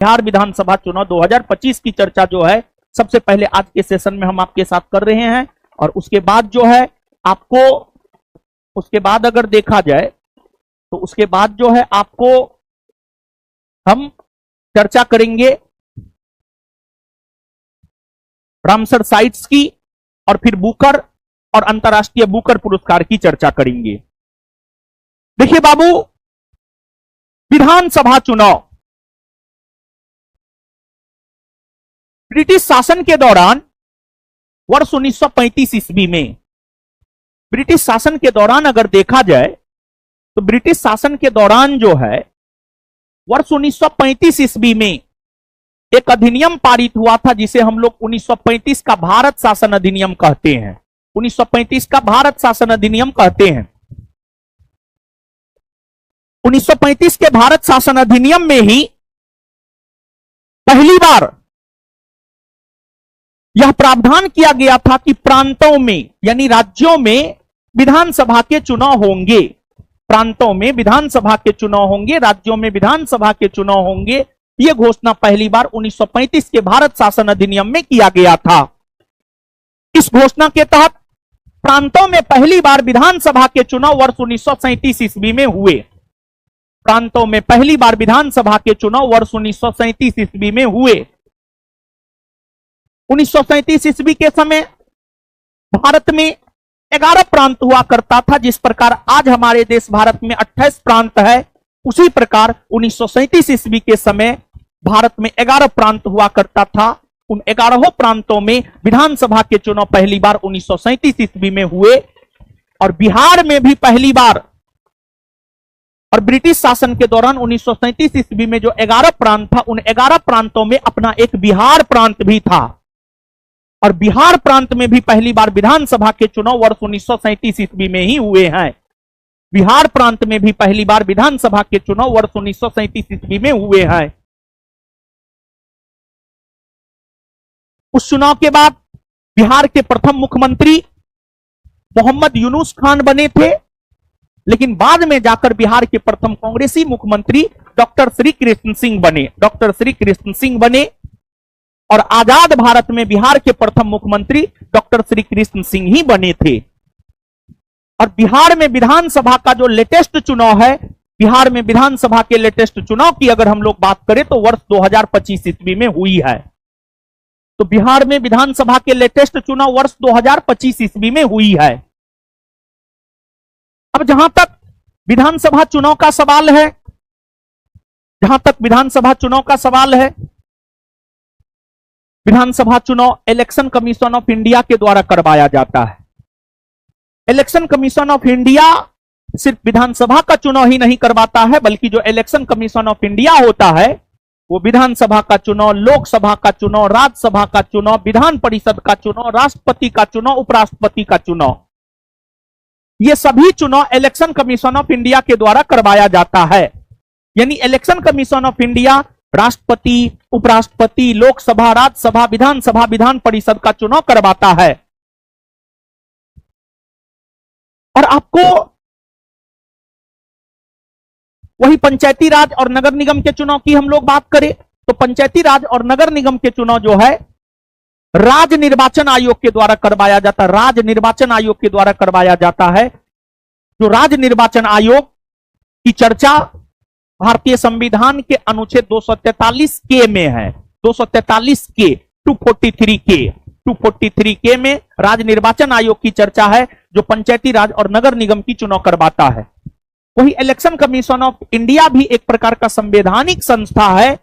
बिहार विधानसभा चुनाव 2025 की चर्चा जो है सबसे पहले आज के सेशन में हम आपके साथ कर रहे हैं। और उसके बाद जो है आपको, उसके बाद अगर देखा जाए तो उसके बाद जो है आपको हम चर्चा करेंगे रामसर साइट्स की, और फिर बुकर और अंतरराष्ट्रीय बुकर पुरस्कार की चर्चा करेंगे। देखिए बाबू, विधानसभा चुनाव ब्रिटिश शासन के दौरान वर्ष 1935 ईस्वी में, ब्रिटिश शासन के दौरान अगर देखा जाए तो ब्रिटिश शासन के दौरान जो है वर्ष 1935 ईस्वी में एक अधिनियम पारित हुआ था जिसे हम लोग 1935 का भारत शासन अधिनियम कहते हैं। 1935 का भारत शासन अधिनियम कहते हैं। 1935 के भारत शासन अधिनियम में ही पहली बार यह प्रावधान किया गया था कि प्रांतों में यानी राज्यों में विधानसभा के चुनाव होंगे। प्रांतों में विधानसभा के चुनाव होंगे, राज्यों में विधानसभा के चुनाव होंगे। यह घोषणा पहली बार 1935 के भारत शासन अधिनियम में किया गया था। इस घोषणा के तहत प्रांतों में पहली बार विधानसभा के चुनाव वर्ष 1937 ईस्वी में हुए। प्रांतों में पहली बार विधानसभा के चुनाव वर्ष 1937 ईस्वी में हुए। 1937 ईस्वी के समय भारत में 11 प्रांत हुआ करता था। जिस प्रकार आज हमारे देश भारत में 28 प्रांत है, उसी प्रकार 1937 ईस्वी के समय भारत में 11 प्रांत हुआ करता था। उन 11 प्रांतों में विधानसभा के चुनाव पहली बार 1937 ईस्वी में हुए। और बिहार में भी पहली बार, और ब्रिटिश शासन के दौरान 1937 ईस्वी में जो 11 प्रांत था, उन 11 प्रांतों में अपना एक बिहार प्रांत भी था। और बिहार प्रांत में भी पहली बार विधानसभा के चुनाव वर्ष 1937 ईस्वी में ही हुए हैं। बिहार प्रांत में भी पहली बार विधानसभा के चुनाव वर्ष 1937 ईस्वी में हुए हैं। उस चुनाव के बाद बिहार के प्रथम मुख्यमंत्री मोहम्मद यूनुस खान बने थे, लेकिन बाद में जाकर बिहार के प्रथम कांग्रेसी मुख्यमंत्री डॉक्टर श्री कृष्ण सिंह बने। डॉक्टर श्री कृष्ण सिंह बने और आजाद भारत में बिहार के प्रथम मुख्यमंत्री डॉक्टर श्री कृष्ण सिंह ही बने थे। और बिहार में विधानसभा का जो लेटेस्ट चुनाव है, बिहार में विधानसभा के लेटेस्ट चुनाव की अगर हम लोग बात करें तो वर्ष 2025 ईस्वी में हुई है। तो बिहार में विधानसभा के लेटेस्ट चुनाव वर्ष 2025 ईस्वी में हुई है। अब जहां तक विधानसभा चुनाव का सवाल है, जहां तक विधानसभा चुनाव का सवाल है, विधानसभा चुनाव इलेक्शन कमीशन ऑफ इंडिया के द्वारा करवाया जाता है। इलेक्शन कमीशन ऑफ इंडिया सिर्फ विधानसभा का चुनाव ही नहीं करवाता है, बल्कि जो इलेक्शन कमीशन ऑफ इंडिया होता है वो विधानसभा का चुनाव, लोकसभा का चुनाव, राज्यसभा का चुनाव, विधान परिषद का चुनाव, राष्ट्रपति का चुनाव, उपराष्ट्रपति का चुनाव, ये सभी चुनाव इलेक्शन कमीशन ऑफ इंडिया के द्वारा करवाया जाता है। यानी इलेक्शन कमीशन ऑफ इंडिया राष्ट्रपति, उपराष्ट्रपति, लोकसभा, राज्यसभा, विधानसभा, विधान परिषद का चुनाव करवाता है। और आपको वही पंचायती राज और नगर निगम के चुनाव की हम लोग बात करें तो पंचायती राज और नगर निगम के चुनाव जो है राज्य निर्वाचन आयोग के द्वारा करवाया जाता है। राज्य निर्वाचन आयोग के द्वारा करवाया जाता है। जो राज्य निर्वाचन आयोग की चर्चा भारतीय संविधान के अनुच्छेद 243 के में है। 243 के 243 के में राज्य निर्वाचन आयोग की चर्चा है, जो पंचायती राज और नगर निगम की चुनाव करवाता है। वही इलेक्शन कमीशन ऑफ इंडिया भी एक प्रकार का संवैधानिक संस्था है,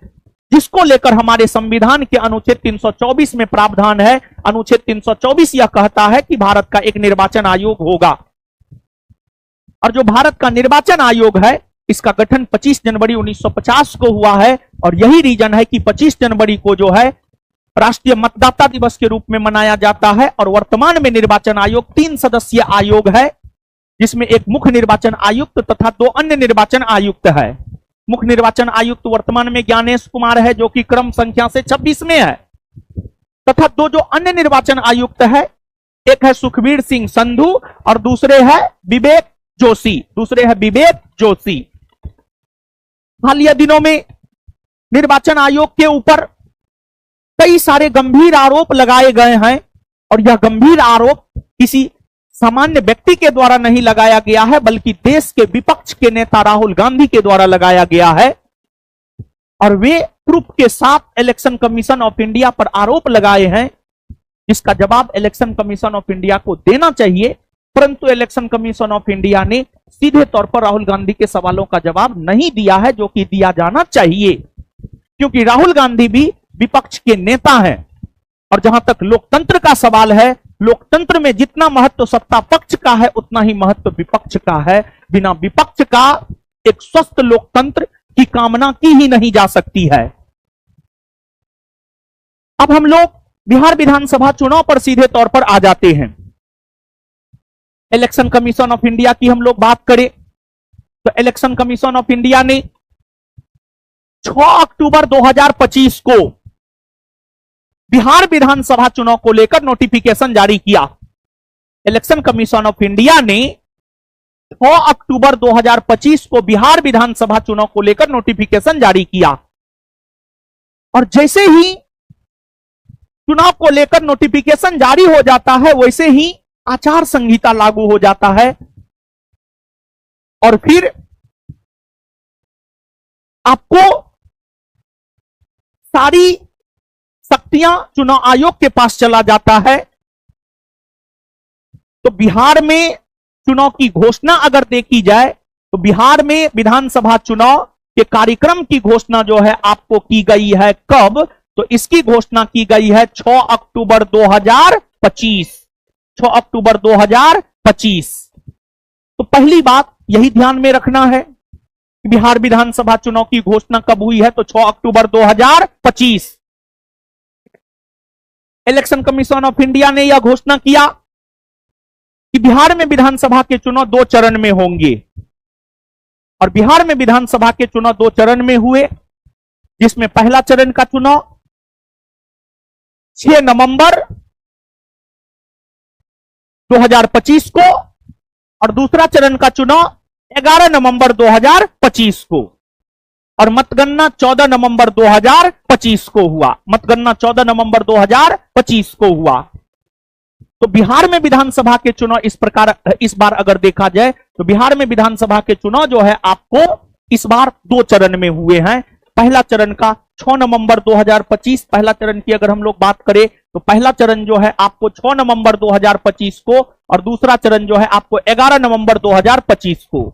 जिसको लेकर हमारे संविधान के अनुच्छेद 324 में प्रावधान है। अनुच्छेद 324 यह कहता है कि भारत का एक निर्वाचन आयोग होगा। और जो भारत का निर्वाचन आयोग है, इसका गठन 25 जनवरी 1950 को हुआ है। और यही रीजन है कि 25 जनवरी को जो है राष्ट्रीय मतदाता दिवस के रूप में मनाया जाता है। और वर्तमान में निर्वाचन आयोग 3 सदस्यीय आयोग है, जिसमें एक मुख्य निर्वाचन आयुक्त तथा 2 अन्य निर्वाचन आयुक्त है। मुख्य निर्वाचन आयुक्त वर्तमान में ज्ञानेश कुमार है, जो कि क्रम संख्या से 26 में है, तथा 2 जो अन्य निर्वाचन आयुक्त है, एक है सुखबीर सिंह संधू और दूसरे है विवेक जोशी। हालिया दिनों में निर्वाचन आयोग के ऊपर कई सारे गंभीर आरोप लगाए गए हैं, और यह गंभीर आरोप किसी सामान्य व्यक्ति के द्वारा नहीं लगाया गया है, बल्कि देश के विपक्ष के नेता राहुल गांधी के द्वारा लगाया गया है। और वे प्रूफ के साथ इलेक्शन कमीशन ऑफ इंडिया पर आरोप लगाए हैं, जिसका जवाब इलेक्शन कमीशन ऑफ इंडिया को देना चाहिए। परंतु इलेक्शन कमीशन ऑफ इंडिया ने सीधे तौर पर राहुल गांधी के सवालों का जवाब नहीं दिया है, जो कि दिया जाना चाहिए, क्योंकि राहुल गांधी भी विपक्ष के नेता हैं। और जहां तक लोकतंत्र का सवाल है, लोकतंत्र में जितना महत्व सत्ता पक्ष का है, उतना ही महत्व विपक्ष का है। बिना विपक्ष का एक स्वस्थ लोकतंत्र की कामना की ही नहीं जा सकती है। अब हम लोग बिहार विधानसभा चुनाव पर सीधे तौर पर आ जाते हैं। इलेक्शन कमीशन ऑफ इंडिया की हम लोग बात करें तो इलेक्शन कमीशन ऑफ इंडिया ने 6 अक्टूबर 2025 को बिहार विधानसभा चुनाव को लेकर नोटिफिकेशन जारी किया। इलेक्शन कमीशन ऑफ इंडिया ने 6 अक्टूबर 2025 को बिहार विधानसभा चुनाव को लेकर नोटिफिकेशन जारी किया, और जैसे ही चुनाव को लेकर नोटिफिकेशन जारी हो जाता है, वैसे ही आचार संहिता लागू हो जाता है, और फिर आपको सारी शक्तियां चुनाव आयोग के पास चला जाता है। तो बिहार में चुनाव की घोषणा अगर देखी जाए तो बिहार में विधानसभा चुनाव के कार्यक्रम की घोषणा जो है आपको की गई है कब? तो इसकी घोषणा की गई है 6 अक्टूबर 2025। 6 अक्टूबर 2025। तो पहली बात यही ध्यान में रखना है कि बिहार विधानसभा चुनाव की घोषणा कब हुई है? तो 6 अक्टूबर 2025। इलेक्शन कमीशन ऑफ इंडिया ने यह घोषणा किया कि बिहार में विधानसभा के चुनाव 2 चरण में होंगे, और बिहार में विधानसभा के चुनाव 2 चरण में हुए, जिसमें पहला चरण का चुनाव 6 नवंबर 2025 को और दूसरा चरण का चुनाव 11 नवंबर 2025 को, और मतगणना 14 नवंबर 2025 को हुआ। मतगणना 14 नवंबर 2025 को हुआ। तो बिहार में विधानसभा के चुनाव इस प्रकार, इस बार अगर देखा जाए तो बिहार में विधानसभा के चुनाव जो है आपको इस बार 2 चरण में हुए हैं। पहला चरण का 6 नवंबर 2025, पहला चरण की अगर हम लोग बात करें तो पहला चरण जो है आपको 6 नवंबर 2025 को, और दूसरा चरण जो है आपको 11 नवंबर 2025 को।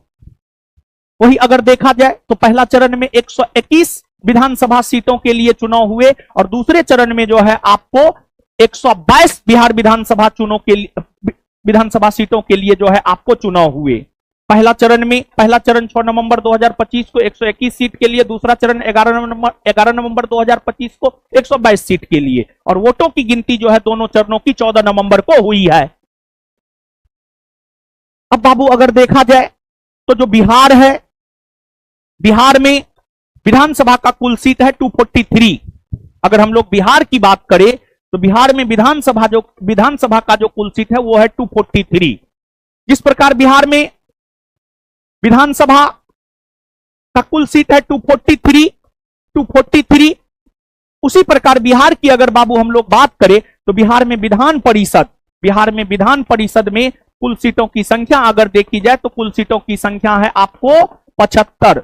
वही अगर देखा जाए तो पहला चरण में 121 विधानसभा सीटों के लिए चुनाव हुए, और दूसरे चरण में जो है आपको 122 बिहार विधानसभा चुनाव के लिए, विधानसभा सीटों के लिए जो है आपको चुनाव हुए। पहला चरण 6 नवंबर 2025 को 121 सीट के लिए, दूसरा चरण 11 नवंबर 2025 को 122 सीट के लिए, और वोटों की गिनती जो है दोनों चरणों की 14 नवंबर को हुई है। अब बाबू अगर देखा जाए तो जो बिहार है, बिहार में विधानसभा का कुल सीट है 243। अगर हम लोग बिहार की बात करें तो बिहार में विधानसभा का जो कुल सीट है वो है 243। जिस प्रकार बिहार में विधानसभा का कुल सीट है 243, उसी प्रकार बिहार की अगर बाबू हम लोग बात करें तो बिहार में विधान परिषद में कुल सीटों की संख्या अगर देखी जाए तो कुल सीटों की संख्या है आपको 75,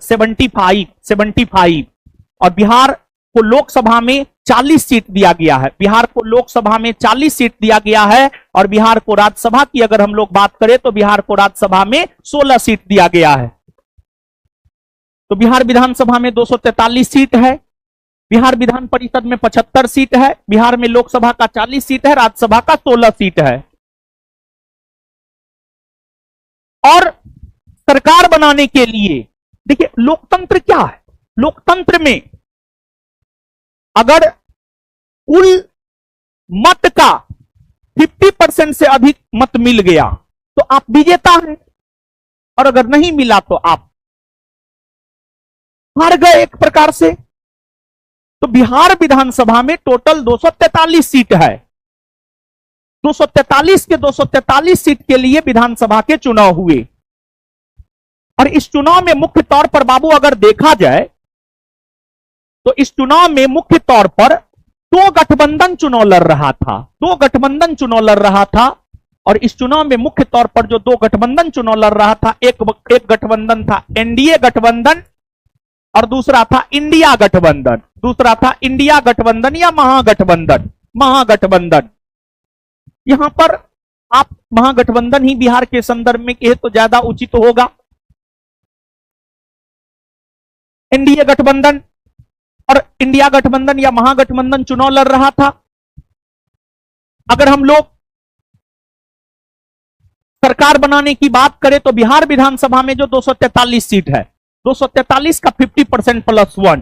और बिहार को लोकसभा में 40 सीट दिया गया है। बिहार को लोकसभा में 40 सीट दिया गया है, और बिहार को राज्यसभा की अगर हम लोग बात करें तो बिहार को राज्यसभा में 16 सीट दिया गया है। तो बिहार विधानसभा में 243 सीट है, बिहार विधान परिषद में 75 सीट है, बिहार में लोकसभा का 40 सीट है, राज्यसभा का 16 सीट है। और सरकार बनाने के लिए देखिए लोकतंत्र क्या है, लोकतंत्र में अगर कुल मत का 50% से अधिक मत मिल गया तो आप विजेता हैं, और अगर नहीं मिला तो आप हार गए एक प्रकार से। तो बिहार विधानसभा में टोटल 243 सीट है। 243 के 243 सीट के लिए विधानसभा के चुनाव हुए, और इस चुनाव में मुख्य तौर पर बाबू अगर देखा जाए तो इस चुनाव में मुख्य तौर पर दो गठबंधन चुनाव लड़ रहा था, दो गठबंधन चुनाव लड़ रहा था। और इस चुनाव में मुख्य तौर पर जो दो गठबंधन चुनाव लड़ रहा था, एक गठबंधन था एनडीए गठबंधन और दूसरा था इंडिया गठबंधन, दूसरा था इंडिया गठबंधन या महागठबंधन, महागठबंधन। यहां पर आप महागठबंधन ही बिहार के संदर्भ में कहे तो ज्यादा उचित होगा। एनडीए गठबंधन और इंडिया गठबंधन या महागठबंधन चुनाव लड़ रहा था। अगर हम लोग सरकार बनाने की बात करें तो बिहार विधानसभा में जो 243 सीट है, 243 का 50% प्लस 1,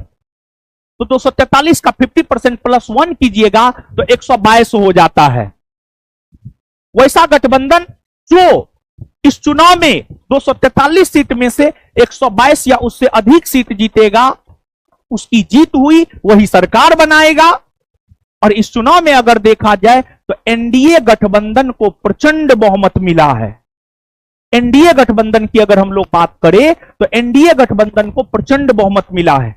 तो 243 का 50% प्लस 1 कीजिएगा तो 122 हो जाता है। वैसा गठबंधन जो इस चुनाव में 243 सीट में से 122 या उससे अधिक सीट जीतेगा, उसकी जीत हुई, वही सरकार बनाएगा। और इस चुनाव में अगर देखा जाए तो एनडीए गठबंधन को प्रचंड बहुमत मिला है। एनडीए गठबंधन की अगर हम लोग बात करें तो एनडीए गठबंधन को प्रचंड बहुमत मिला है,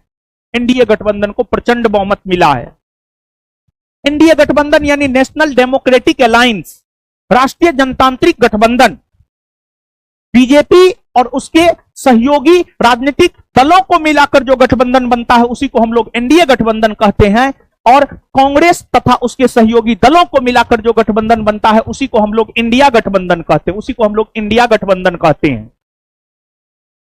एनडीए गठबंधन को प्रचंड बहुमत मिला है। एनडीए गठबंधन यानी नेशनल डेमोक्रेटिक अलायंस, राष्ट्रीय जनतांत्रिक गठबंधन, बीजेपी और उसके सहयोगी राजनीतिक दलों को मिलाकर जो गठबंधन बनता है उसी को हम लोग एनडीए गठबंधन कहते हैं। और कांग्रेस तथा उसके सहयोगी दलों को मिलाकर जो गठबंधन बनता है उसी को हम लोग इंडिया गठबंधन कहते हैं, उसी को हम लोग इंडिया गठबंधन कहते हैं।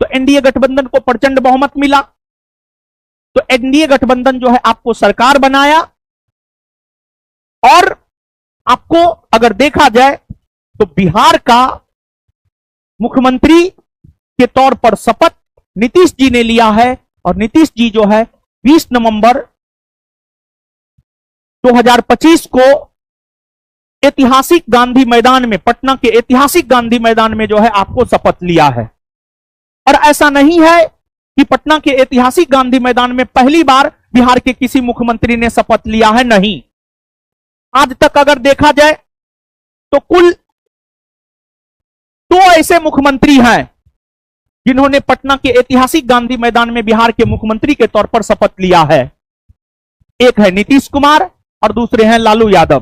तो एनडीए गठबंधन को प्रचंड बहुमत मिला, तो एनडीए गठबंधन जो है आपको सरकार बनाया। और आपको अगर देखा जाए तो बिहार का मुख्यमंत्री के तौर पर शपथ नीतीश जी ने लिया है। और नीतीश जी जो है 20 नवंबर 2025 को ऐतिहासिक गांधी मैदान में, पटना के ऐतिहासिक गांधी मैदान में जो है आपको शपथ लिया है। और ऐसा नहीं है कि पटना के ऐतिहासिक गांधी मैदान में पहली बार बिहार के किसी मुख्यमंत्री ने शपथ लिया है, नहीं। आज तक अगर देखा जाए तो कुल 2 ऐसे मुख्यमंत्री हैं जिन्होंने पटना के ऐतिहासिक गांधी मैदान में बिहार के मुख्यमंत्री के तौर पर शपथ लिया है। एक है नीतीश कुमार और दूसरे हैं लालू यादव।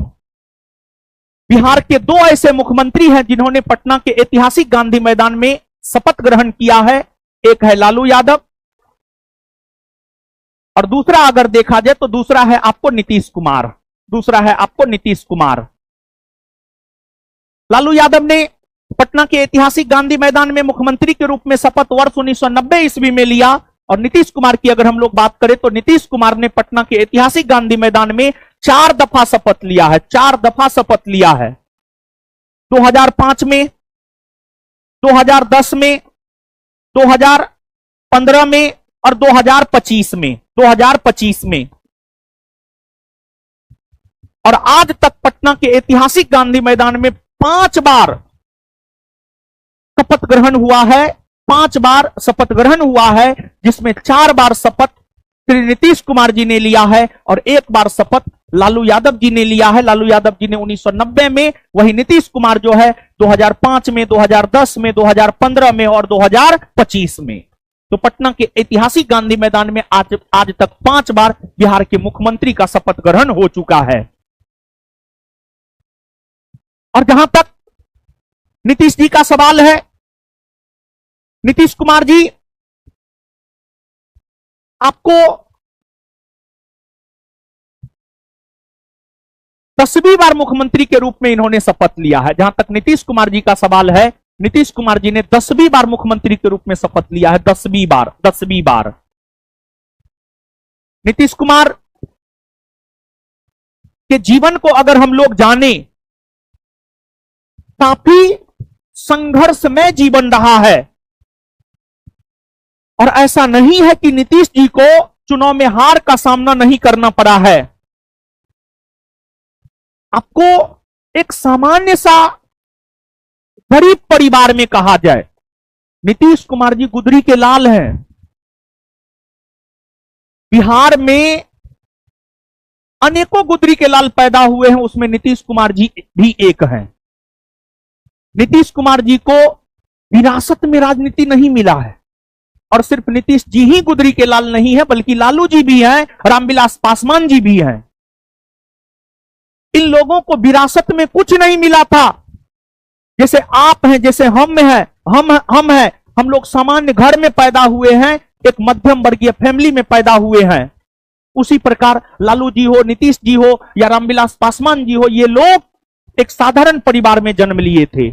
बिहार के 2 ऐसे मुख्यमंत्री हैं जिन्होंने पटना के ऐतिहासिक गांधी मैदान में शपथ ग्रहण किया है। एक है लालू यादव और दूसरा अगर देखा जाए तो दूसरा है आपको नीतीश कुमार, दूसरा है आपको नीतीश कुमार। लालू यादव ने पटना के ऐतिहासिक गांधी मैदान में मुख्यमंत्री के रूप में शपथ वर्ष 1990 ईस्वी में लिया। और नीतीश कुमार की अगर हम लोग बात करें तो नीतीश कुमार ने पटना के ऐतिहासिक गांधी मैदान में 4 दफा शपथ लिया है, 4 दफा शपथ लिया है। 2005 में, 2010 में, 2015 में और 2025 में, 2025 में। और आज तक पटना के ऐतिहासिक गांधी मैदान में 5 बार शपथ ग्रहण हुआ है, 5 बार शपथ ग्रहण हुआ है, जिसमें 4 बार शपथ श्री नीतीश कुमार जी ने लिया है और 1 बार शपथ लालू यादव जी ने लिया है। लालू यादव जी ने 1990 में, वही नीतीश कुमार जो है 2005 में, 2010 में, 2015 में और 2025 में। तो पटना के ऐतिहासिक गांधी मैदान में आज तक 5 बार बिहार के मुख्यमंत्री का शपथ ग्रहण हो चुका है। और जहां तक नीतीश जी का सवाल है, नीतीश कुमार जी आपको 10वीं बार मुख्यमंत्री के रूप में इन्होंने शपथ लिया है। जहां तक नीतीश कुमार जी का सवाल है, नीतीश कुमार जी ने 10वीं बार मुख्यमंत्री के रूप में शपथ लिया है, 10वीं बार, 10वीं बार। नीतीश कुमार के जीवन को अगर हम लोग जाने, काफी संघर्षमय जीवन रहा है। और ऐसा नहीं है कि नीतीश जी को चुनाव में हार का सामना नहीं करना पड़ा है। आपको एक सामान्य सा गरीब परिवार में कहा जाए, नीतीश कुमार जी गुदरी के लाल हैं। बिहार में अनेकों गुदरी के लाल पैदा हुए हैं, उसमें नीतीश कुमार जी भी एक हैं। नीतीश कुमार जी को विरासत में राजनीति नहीं मिला है, और सिर्फ नीतीश जी ही गुदरी के लाल नहीं है, बल्कि लालू जी भी हैं, रामविलास पासवान जी भी हैं। इन लोगों को विरासत में कुछ नहीं मिला था। जैसे आप हैं, जैसे हम हैं, हम हैं, हम लोग सामान्य घर में पैदा हुए हैं, एक मध्यम वर्गीय फैमिली में पैदा हुए हैं। उसी प्रकार लालू जी हो, नीतीश जी हो या रामविलास पासवान जी हो, ये लोग एक साधारण परिवार में जन्म लिए थे।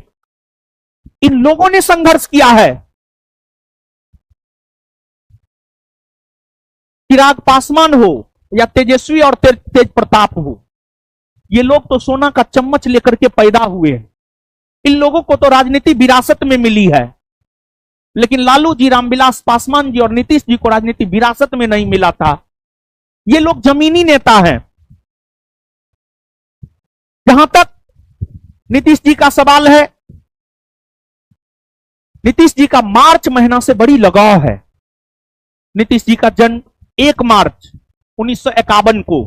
इन लोगों ने संघर्ष किया है। चिराग पासवान हो या तेजस्वी और तेज प्रताप हो, ये लोग तो सोना का चम्मच लेकर के पैदा हुए हैं। इन लोगों को तो राजनीति विरासत में मिली है, लेकिन लालू जी, रामविलास पासवान जी और नीतीश जी को राजनीति विरासत में नहीं मिला था। ये लोग जमीनी नेता हैं। जहां तक नीतीश जी का सवाल है, नीतीश जी का मार्च महीना से बड़ी लगाव है। नीतीश जी का जन्म 1 मार्च 1951 को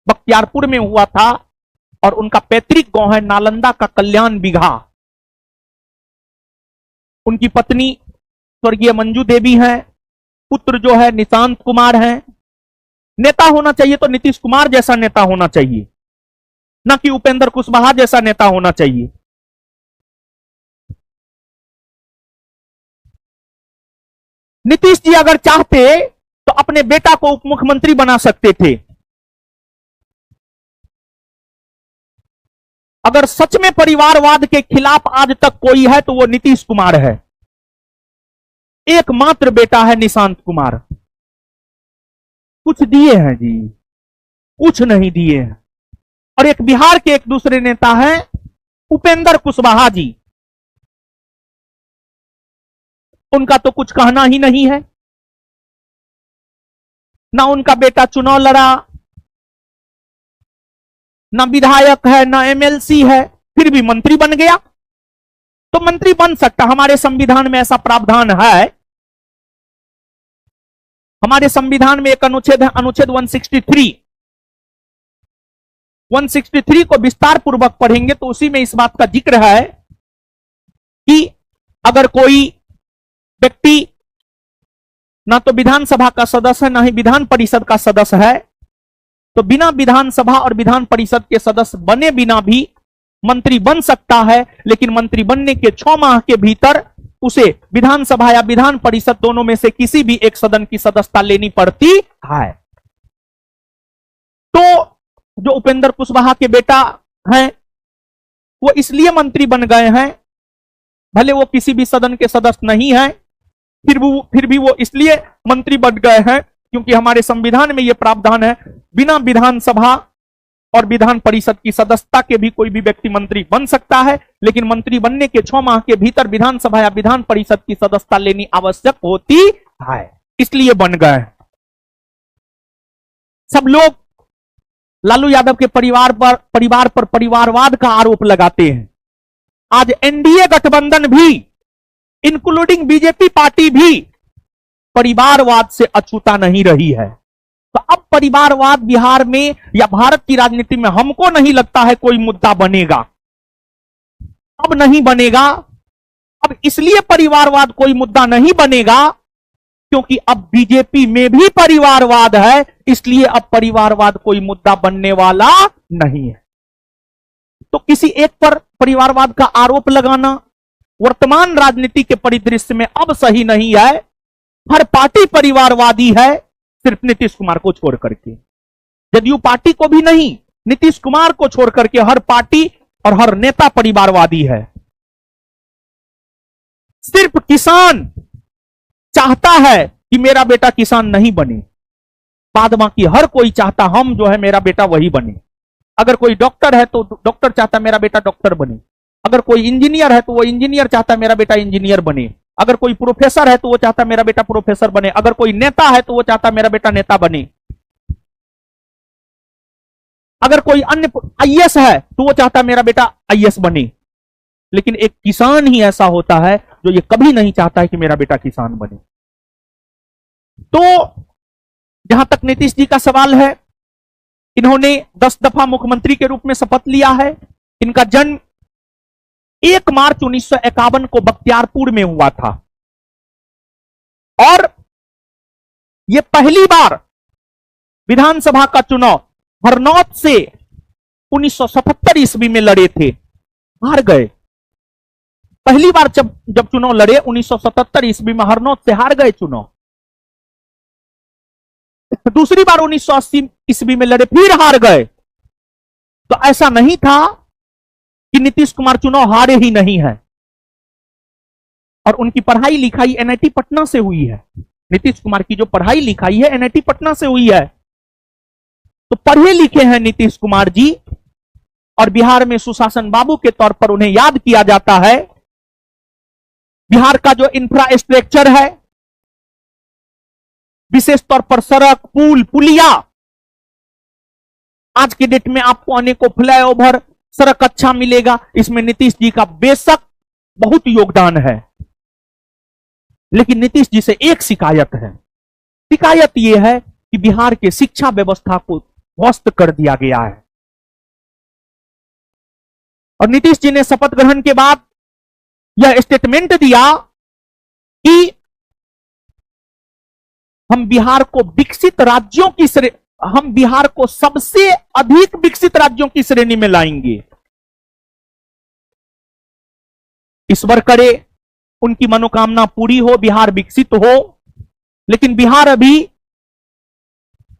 बख्तियारपुर में हुआ था और उनका पैतृक गांव है नालंदा का कल्याण बिघा। उनकी पत्नी स्वर्गीय मंजू देवी हैं, पुत्र जो है निशांत कुमार हैं। नेता होना चाहिए तो नीतीश कुमार जैसा नेता होना चाहिए, ना कि उपेंद्र कुशवाहा जैसा नेता होना चाहिए। नीतीश जी अगर चाहते तो अपने बेटा को उप मुख्यमंत्री बना सकते थे। अगर सच में परिवारवाद के खिलाफ आज तक कोई है तो वो नीतीश कुमार है। एकमात्र बेटा है निशांत कुमार। कुछ दिए हैं जी, कुछ नहीं दिए हैं। और एक बिहार के एक दूसरे नेता हैं उपेंद्र कुशवाहा जी, उनका तो कुछ कहना ही नहीं है। ना उनका बेटा चुनाव लड़ा, ना विधायक है, ना एमएलसी है, फिर भी मंत्री बन गया। तो मंत्री बन सकता, हमारे संविधान में ऐसा प्रावधान है। हमारे संविधान में एक अनुच्छेद है, अनुच्छेद 163। 163 को विस्तार पूर्वक पढ़ेंगे तो उसी में इस बात का जिक्र है कि अगर कोई व्यक्ति ना तो विधानसभा का सदस्य है, ना ही विधान परिषद का सदस्य है, तो बिना विधानसभा और विधान परिषद के सदस्य बने बिना भी मंत्री बन सकता है। लेकिन मंत्री बनने के 6 माह के भीतर उसे विधानसभा या विधान परिषद दोनों में से किसी भी एक सदन की सदस्यता लेनी पड़ती है। तो जो उपेंद्र कुशवाहा के बेटा हैं वो इसलिए मंत्री बन गए हैं, भले वो किसी भी सदन के सदस्य नहीं है, फिर भी वो इसलिए मंत्री बन गए हैं क्योंकि हमारे संविधान में यह प्रावधान है बिना विधानसभा और विधान परिषद की सदस्यता के भी कोई भी व्यक्ति मंत्री बन सकता है। लेकिन मंत्री बनने के 6 माह के भीतर विधानसभा या विधान परिषद की सदस्यता लेनी आवश्यक होती है, इसलिए बन गए। सब लोग लालू यादव के परिवार पर परिवारवाद का आरोप लगाते हैं। आज एनडीए गठबंधन भी इंक्लूडिंग बीजेपी पार्टी भी परिवारवाद से अछूता नहीं रही है। तो अब परिवारवाद बिहार में या भारत की राजनीति में हमको नहीं लगता है कोई मुद्दा बनेगा। अब नहीं बनेगा। अब इसलिए परिवारवाद कोई मुद्दा नहीं बनेगा क्योंकि अब बीजेपी में भी परिवारवाद है, इसलिए अब परिवारवाद कोई मुद्दा बनने वाला नहीं है। तो किसी एक पर परिवारवाद का आरोप लगाना वर्तमान राजनीति के परिदृश्य में अब सही नहीं है। हर पार्टी परिवारवादी है, सिर्फ नीतीश कुमार को छोड़ करके। जदयू पार्टी को भी नहीं, नीतीश कुमार को छोड़ करके हर पार्टी और हर नेता परिवारवादी है। सिर्फ किसान चाहता है कि मेरा बेटा किसान नहीं बने, बाद बाकी हर कोई चाहता हम जो है मेरा बेटा वही बने। अगर कोई डॉक्टर है तो डॉक्टर चाहता मेरा बेटा डॉक्टर बने। अगर कोई इंजीनियर है तो वो इंजीनियर चाहता मेरा बेटा इंजीनियर बने। अगर कोई प्रोफेसर है तो वो चाहता मेरा बेटा प्रोफेसर बने। अगर कोई नेता है तो वो चाहता मेरा बेटा नेता बने। अगर कोई अन्य आईएएस है तो वो चाहता मेरा बेटा आईएएस बने। लेकिन एक किसान ही ऐसा होता है जो ये कभी नहीं चाहता है कि मेरा बेटा किसान बने। तो जहां तक नीतीश जी का सवाल है, इन्होंने 10 दफा मुख्यमंत्री के रूप में शपथ लिया है। इनका जन्म 1 मार्च 1951 को बख्तियारपुर में हुआ था और ये पहली बार विधानसभा का चुनाव हरनौत से 1977 ईस्वी में लड़े थे, हार गए। पहली बार जब चुनाव लड़े 1977 ईस्वी में हरनौत से हार गए चुनाव। दूसरी बार 1980 ईस्वी में लड़े, फिर हार गए। तो ऐसा नहीं था कि नीतीश कुमार चुनाव हारे ही नहीं है। और उनकी पढ़ाई लिखाई एनआईटी पटना से हुई है। नीतीश कुमार की जो पढ़ाई लिखाई है एनआईटी पटना से हुई है। तो पढ़े लिखे हैं नीतीश कुमार जी, और बिहार में सुशासन बाबू के तौर पर उन्हें याद किया जाता है। बिहार का जो इंफ्रास्ट्रक्चर है, विशेष तौर पर सड़क, पुल, पुलिया, आज के डेट में आपको अनेकों फ्लाईओवर, सड़क अच्छा मिलेगा, इसमें नीतीश जी का बेशक बहुत योगदान है। लेकिन नीतीश जी से एक शिकायत है। शिकायत यह है कि बिहार के शिक्षा व्यवस्था को ध्वस्त कर दिया गया है। और नीतीश जी ने शपथ ग्रहण के बाद यह स्टेटमेंट दिया कि हम बिहार को विकसित राज्यों की हम बिहार को सबसे अधिक विकसित राज्यों की श्रेणी में लाएंगे। ईश्वर करे उनकी मनोकामना पूरी हो, बिहार विकसित हो। लेकिन बिहार अभी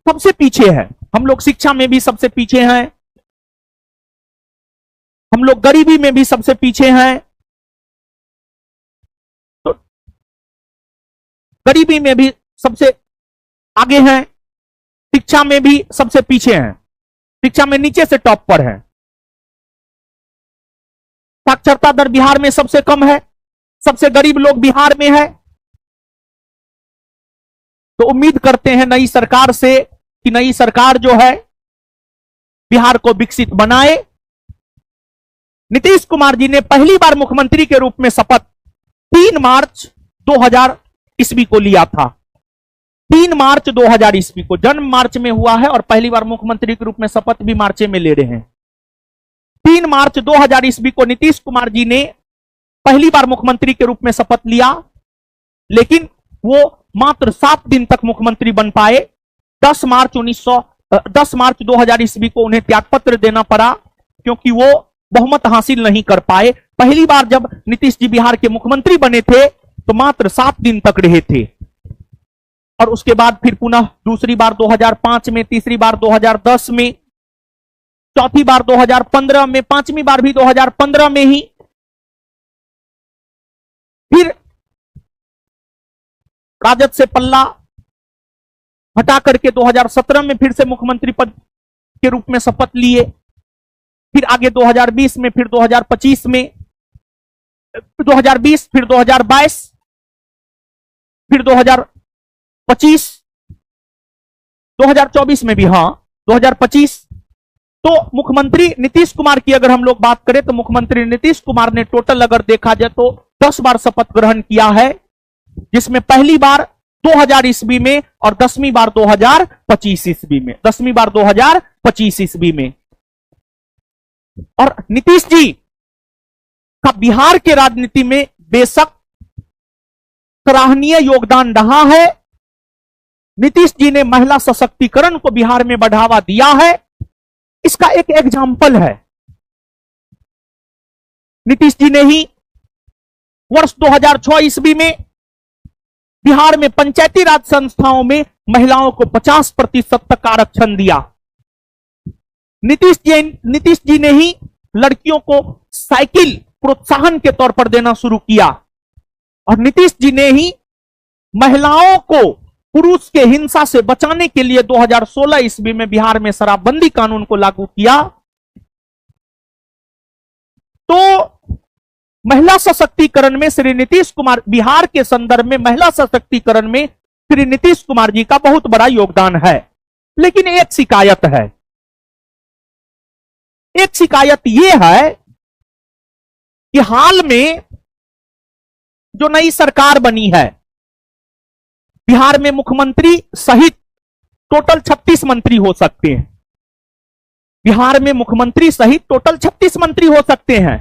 सबसे पीछे है। हम लोग शिक्षा में भी सबसे पीछे हैं, हम लोग गरीबी में भी सबसे पीछे हैं। तो गरीबी में भी सबसे आगे हैं, शिक्षा में भी सबसे पीछे हैं, शिक्षा में नीचे से टॉप पर है। साक्षरता दर बिहार में सबसे कम है, सबसे गरीब लोग बिहार में है। तो उम्मीद करते हैं नई सरकार से कि नई सरकार जो है बिहार को विकसित बनाए। नीतीश कुमार जी ने पहली बार मुख्यमंत्री के रूप में शपथ 3 मार्च 2000 ईस्वी को लिया था। 3 मार्च 2000 ईस्वी को, जन्म मार्च में हुआ है और पहली बार मुख्यमंत्री के रूप में शपथ भी मार्च में ले रहे हैं। 3 मार्च 2000 ईस्वी को नीतीश कुमार जी ने पहली बार मुख्यमंत्री के रूप में शपथ लिया। लेकिन वो मात्र 7 दिन तक मुख्यमंत्री बन पाए। 10 मार्च 2000 ईस्वी को उन्हें त्यागपत्र देना पड़ा, क्योंकि वो बहुमत हासिल नहीं कर पाए। पहली बार जब नीतीश जी बिहार के मुख्यमंत्री बने थे तो मात्र 7 दिन तक रहे थे। और उसके बाद फिर पुनः दूसरी बार 2005 में, तीसरी बार 2010 में, चौथी बार 2015 में, पांचवी बार भी 2015 में ही। फिर राजद से पल्ला हटा करके 2017 में फिर से मुख्यमंत्री पद के रूप में शपथ लिए। फिर आगे 2020 में, फिर 2025 में, 2020, फिर 2022, फिर 2025, 2024 में भी, हां 2025। तो मुख्यमंत्री नीतीश कुमार की अगर हम लोग बात करें तो मुख्यमंत्री नीतीश कुमार ने टोटल अगर देखा जाए तो 10 बार शपथ ग्रहण किया है, जिसमें पहली बार 2000 ईस्वी में और 10वीं बार 2025 ईस्वी में, 10वीं बार 2025 ईस्वी में। और नीतीश जी का बिहार के राजनीति में बेशक सराहनीय योगदान रहा है। नीतीश जी ने महिला सशक्तिकरण को बिहार में बढ़ावा दिया है। इसका एक एग्जाम्पल है, नीतीश जी ने ही वर्ष 2006 ईस्वी में बिहार में पंचायती राज संस्थाओं में महिलाओं को 50% तक आरक्षण दिया। नीतीश जी ने ही लड़कियों को साइकिल प्रोत्साहन के तौर पर देना शुरू किया। और नीतीश जी ने ही महिलाओं को पुरुष के हिंसा से बचाने के लिए 2016 ईस्वी में बिहार में शराबबंदी कानून को लागू किया। तो महिला सशक्तिकरण में श्री नीतीश कुमार, बिहार के संदर्भ में महिला सशक्तिकरण में श्री नीतीश कुमार जी का बहुत बड़ा योगदान है। लेकिन एक शिकायत है, एक शिकायत यह है कि हाल में जो नई सरकार बनी है, बिहार में मुख्यमंत्री सहित टोटल 36 मंत्री हो सकते हैं। बिहार में मुख्यमंत्री सहित टोटल 36 मंत्री हो सकते हैं।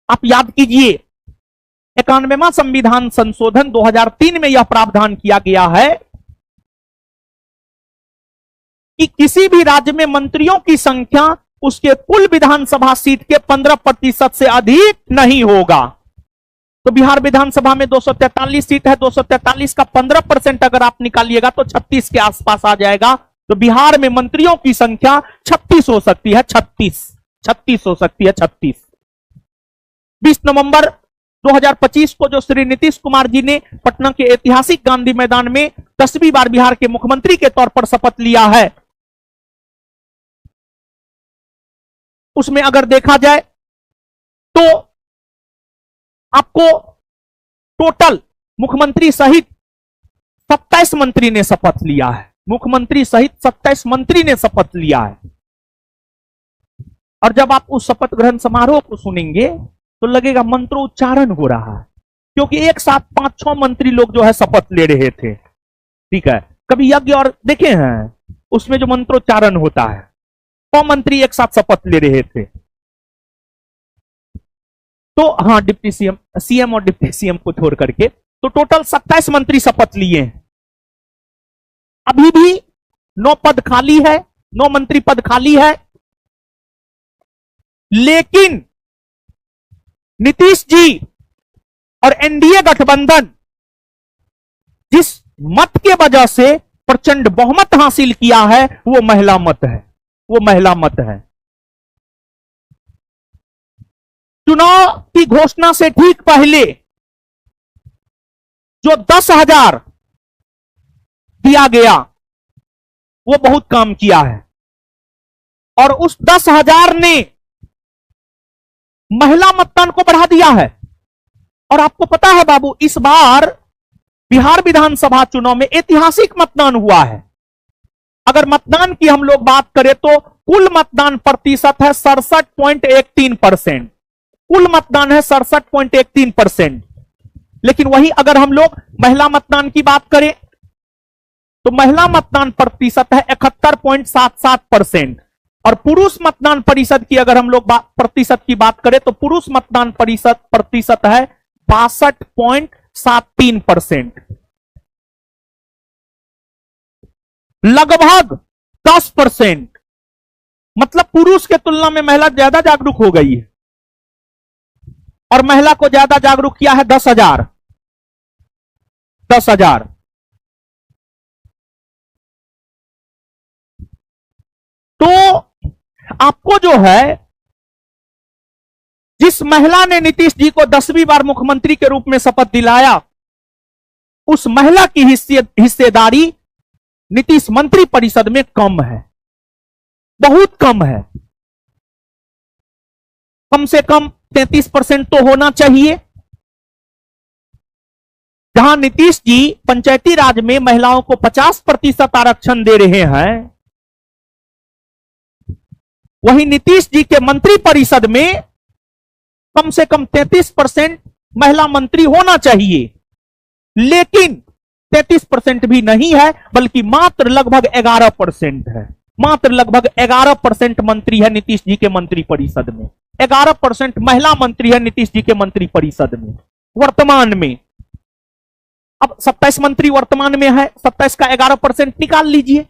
आप याद कीजिए, 91वां संविधान संशोधन 2003 में यह प्रावधान किया गया है कि किसी भी राज्य में मंत्रियों की संख्या उसके कुल विधानसभा सीट के 15% से अधिक नहीं होगा। तो बिहार विधानसभा में 243 सीट है, 243 का 15% अगर आप निकालिएगा तो 36 के आसपास आ जाएगा। तो बिहार में मंत्रियों की संख्या 36 हो सकती है, 36 हो सकती है, 36। 20 नवंबर 2025 को जो श्री नीतीश कुमार जी ने पटना के ऐतिहासिक गांधी मैदान में 10वीं बार बिहार के मुख्यमंत्री के तौर पर शपथ लिया है, उसमें अगर देखा जाए तो आपको टोटल मुख्यमंत्री सहित 27 मंत्री ने शपथ लिया है। मुख्यमंत्री सहित 27 मंत्री ने शपथ लिया है। और जब आप उस शपथ ग्रहण समारोह को सुनेंगे तो लगेगा मंत्रोच्चारण हो रहा है, क्योंकि एक साथ 5-6 मंत्री लोग जो है शपथ ले रहे थे। ठीक है, कभी यज्ञ और देखे हैं उसमें जो मंत्रोच्चारण होता है, 100 मंत्री एक साथ शपथ ले रहे थे। तो हाँ, डिप्टी सीएम और डिप्टी सीएम को छोड़ करके तो टोटल 27 मंत्री शपथ लिए हैं। अभी भी 9 पद खाली है, 9 मंत्री पद खाली है। लेकिन नीतीश जी और एनडीए गठबंधन जिस मत के वजह से प्रचंड बहुमत हासिल किया है वो महिला मत है, वो महिला मत है। चुनाव की घोषणा से ठीक पहले जो 10,000 दिया गया वो बहुत काम किया है, और उस 10,000 ने महिला मतदान को बढ़ा दिया है। और आपको पता है बाबू, इस बार बिहार विधानसभा चुनाव में ऐतिहासिक मतदान हुआ है। अगर मतदान की हम लोग बात करें तो कुल मतदान प्रतिशत है 67.13%। कुल मतदान है 67.13%। लेकिन वही अगर हम लोग महिला मतदान की बात करें तो महिला मतदान प्रतिशत है 71.77%। और पुरुष मतदान प्रतिशत की अगर हम लोग प्रतिशत की बात करें तो पुरुष मतदान प्रतिशत है 62.73%। लगभग 10%। मतलब पुरुष के तुलना में महिला ज्यादा जागरूक हो गई है, और महिला को ज्यादा जागरूक किया है 10,000। तो आपको जो है, जिस महिला ने नीतीश जी को 10वीं बार मुख्यमंत्री के रूप में शपथ दिलाया, उस महिला की हिस्सेदारी नीतीश मंत्री परिषद में कम है, बहुत कम है। कम से कम 33% तो होना चाहिए। जहां नीतीश जी पंचायती राज में महिलाओं को 50% आरक्षण दे रहे हैं, वहीं नीतीश जी के मंत्री परिषद में कम से कम 33% महिला मंत्री होना चाहिए। लेकिन 33% भी नहीं है, बल्कि मात्र लगभग 11% है। मात्र लगभग 11% मंत्री है नीतीश जी के मंत्री परिषद में। 11% महिला मंत्री है नीतीश जी के मंत्री परिषद में वर्तमान में। अब 27 मंत्री वर्तमान में है, 27 का 11% निकाल लीजिए।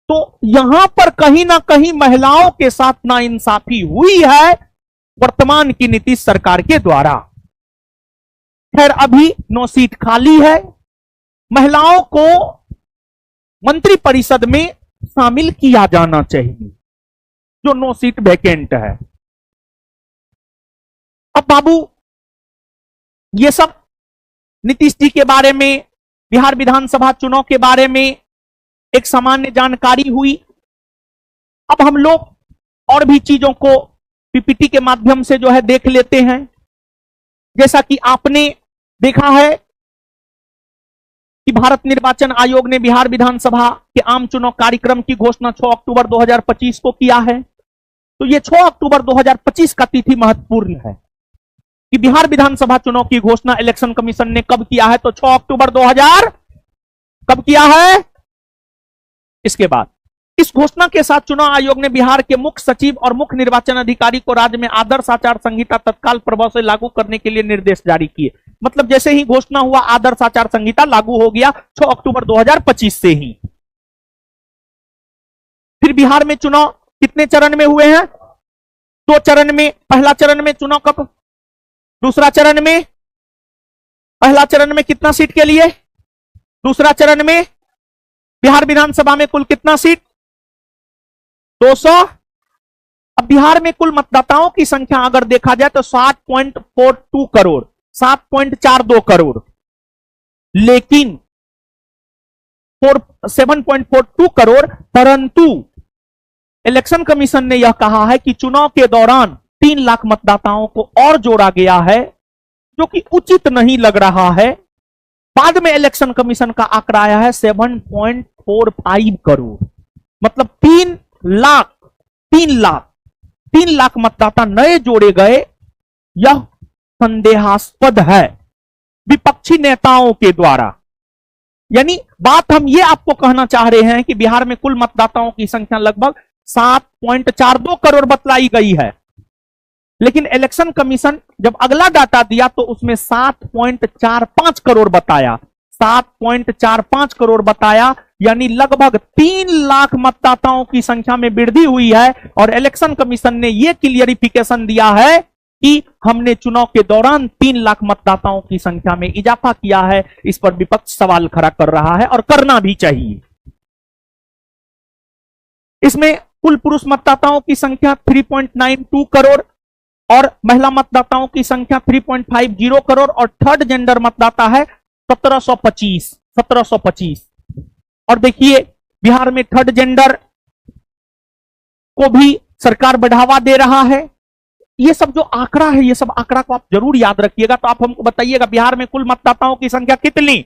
तो यहां पर कहीं ना कहीं महिलाओं के साथ नाइंसाफी हुई है वर्तमान की नीतीश सरकार के द्वारा। खैर, अभी 9 सीट खाली है। महिलाओं को मंत्री परिषद में शामिल किया जाना चाहिए, जो 9 सीट वैकेंट है। अब बाबू, ये सब नीतीश जी के बारे में, बिहार विधानसभा चुनाव के बारे में एक सामान्य जानकारी हुई। अब हम लोग और भी चीजों को पीपीटी के माध्यम से जो है देख लेते हैं। जैसा कि आपने देखा है कि भारत निर्वाचन आयोग ने बिहार विधानसभा के आम चुनाव कार्यक्रम की घोषणा 6 अक्टूबर 2025 को किया है। तो ये 6 अक्टूबर 2025 का तिथि महत्वपूर्ण है कि बिहार विधानसभा चुनाव की घोषणा इलेक्शन कमीशन ने कब किया है। तो 6 अक्टूबर 2000 कब किया है? इसके बाद इस घोषणा के साथ चुनाव आयोग ने बिहार के मुख्य सचिव और मुख्य निर्वाचन अधिकारी को राज्य में आदर्श आचार संहिता तत्काल प्रभाव से लागू करने के लिए निर्देश जारी किए। मतलब जैसे ही घोषणा हुआ आदर्श आचार संहिता लागू हो गया 6 अक्टूबर 2025 से ही। फिर बिहार में चुनाव कितने चरण में हुए हैं? 2 चरण में। पहला चरण में चुनाव कब? दूसरा चरण में। पहला चरण में कितना सीट के लिए? दूसरा चरण में बिहार विधानसभा में कुल कितना सीट? 200। अब बिहार में कुल मतदाताओं की संख्या अगर देखा जाए तो 7.42 करोड़, 7.42 करोड़, लेकिन 7.42 करोड़, परंतु इलेक्शन कमीशन ने यह कहा है कि चुनाव के दौरान 3 लाख मतदाताओं को और जोड़ा गया है, जो कि उचित नहीं लग रहा है। बाद में इलेक्शन कमीशन का आंकड़ा आया है 7.45 करोड़, मतलब 3 लाख मतदाता नए जोड़े गए। यह संदेहास्पद है विपक्षी नेताओं के द्वारा। यानी बात हम ये आपको कहना चाह रहे हैं कि बिहार में कुल मतदाताओं की संख्या लगभग 7.42 करोड़ बतलाई गई है, लेकिन इलेक्शन कमीशन जब अगला डाटा दिया तो उसमें 7.45 करोड़ बताया, 7.45 करोड़ बताया, यानी लगभग 3 लाख मतदाताओं की संख्या में वृद्धि हुई है। और इलेक्शन कमीशन ने यह क्लियरिफिकेशन दिया है कि हमने चुनाव के दौरान 3 लाख मतदाताओं की संख्या में इजाफा किया है। इस पर विपक्ष सवाल खड़ा कर रहा है और करना भी चाहिए। इसमें कुल पुरुष मतदाताओं की संख्या 3.92 करोड़ और महिला मतदाताओं की संख्या 3.50 करोड़ और थर्ड जेंडर मतदाता है 1725। और देखिए बिहार में थर्ड जेंडर को भी सरकार बढ़ावा दे रहा है। ये सब जो आंकड़ा है, ये सब आंकड़ा को आप जरूर याद रखिएगा। तो आप हमको बताइएगा बिहार में कुल मतदाताओं की संख्या कितनी?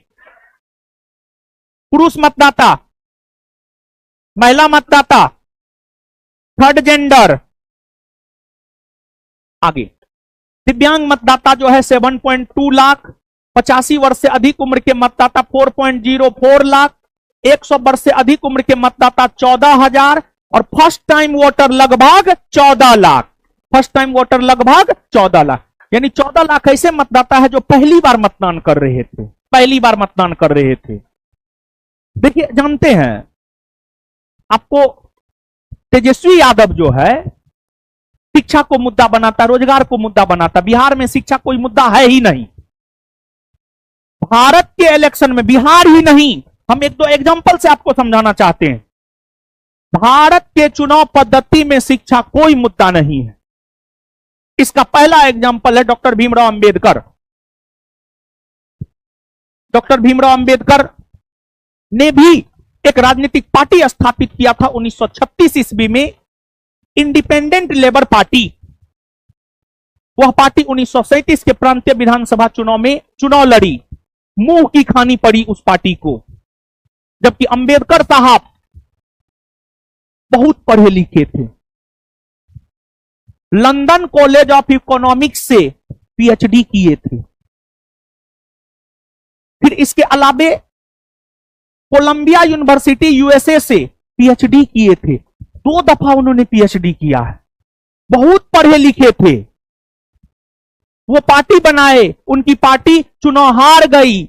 पुरुष मतदाता, महिला मतदाता, थर्ड जेंडर, आगे दिव्यांग मतदाता जो है 7.2 लाख, 85 वर्ष से अधिक उम्र के मतदाता 4.04 लाख, 100 वर्ष से अधिक उम्र के मतदाता 14,000 और फर्स्ट टाइम वोटर लगभग 14 लाख। फर्स्ट टाइम वोटर लगभग 14 लाख, यानी 14 लाख ऐसे मतदाता है जो पहली बार मतदान कर रहे थे। देखिए जानते हैं आपको तेजस्वी यादव जो है शिक्षा को मुद्दा बनाता, रोजगार को मुद्दा बनाता। बिहार में शिक्षा कोई मुद्दा है ही नहीं। भारत के इलेक्शन में बिहार ही नहीं, हम 1-2 एग्जांपल से आपको समझाना चाहते हैं। भारत के चुनाव पद्धति में शिक्षा कोई मुद्दा नहीं है। इसका पहला एग्जांपल है डॉक्टर भीमराव अंबेडकर। डॉक्टर भीमराव अंबेडकर ने भी एक राजनीतिक पार्टी स्थापित किया था 1936 ईस्वी में, इंडिपेंडेंट लेबर पार्टी। वह पार्टी 1937 के प्रांतीय विधानसभा चुनाव में चुनाव लड़ी, मुंह की खानी पड़ी उस पार्टी को। जबकि अंबेडकर साहब बहुत पढ़े लिखे थे, लंदन कॉलेज ऑफ इकोनॉमिक्स से पीएचडी किए थे। फिर इसके अलावे कोलंबिया यूनिवर्सिटी यूएसए से पीएचडी किए थे। 2 दफा उन्होंने पीएचडी किया है, बहुत पढ़े लिखे थे। वो पार्टी बनाए, उनकी पार्टी चुनाव हार गई।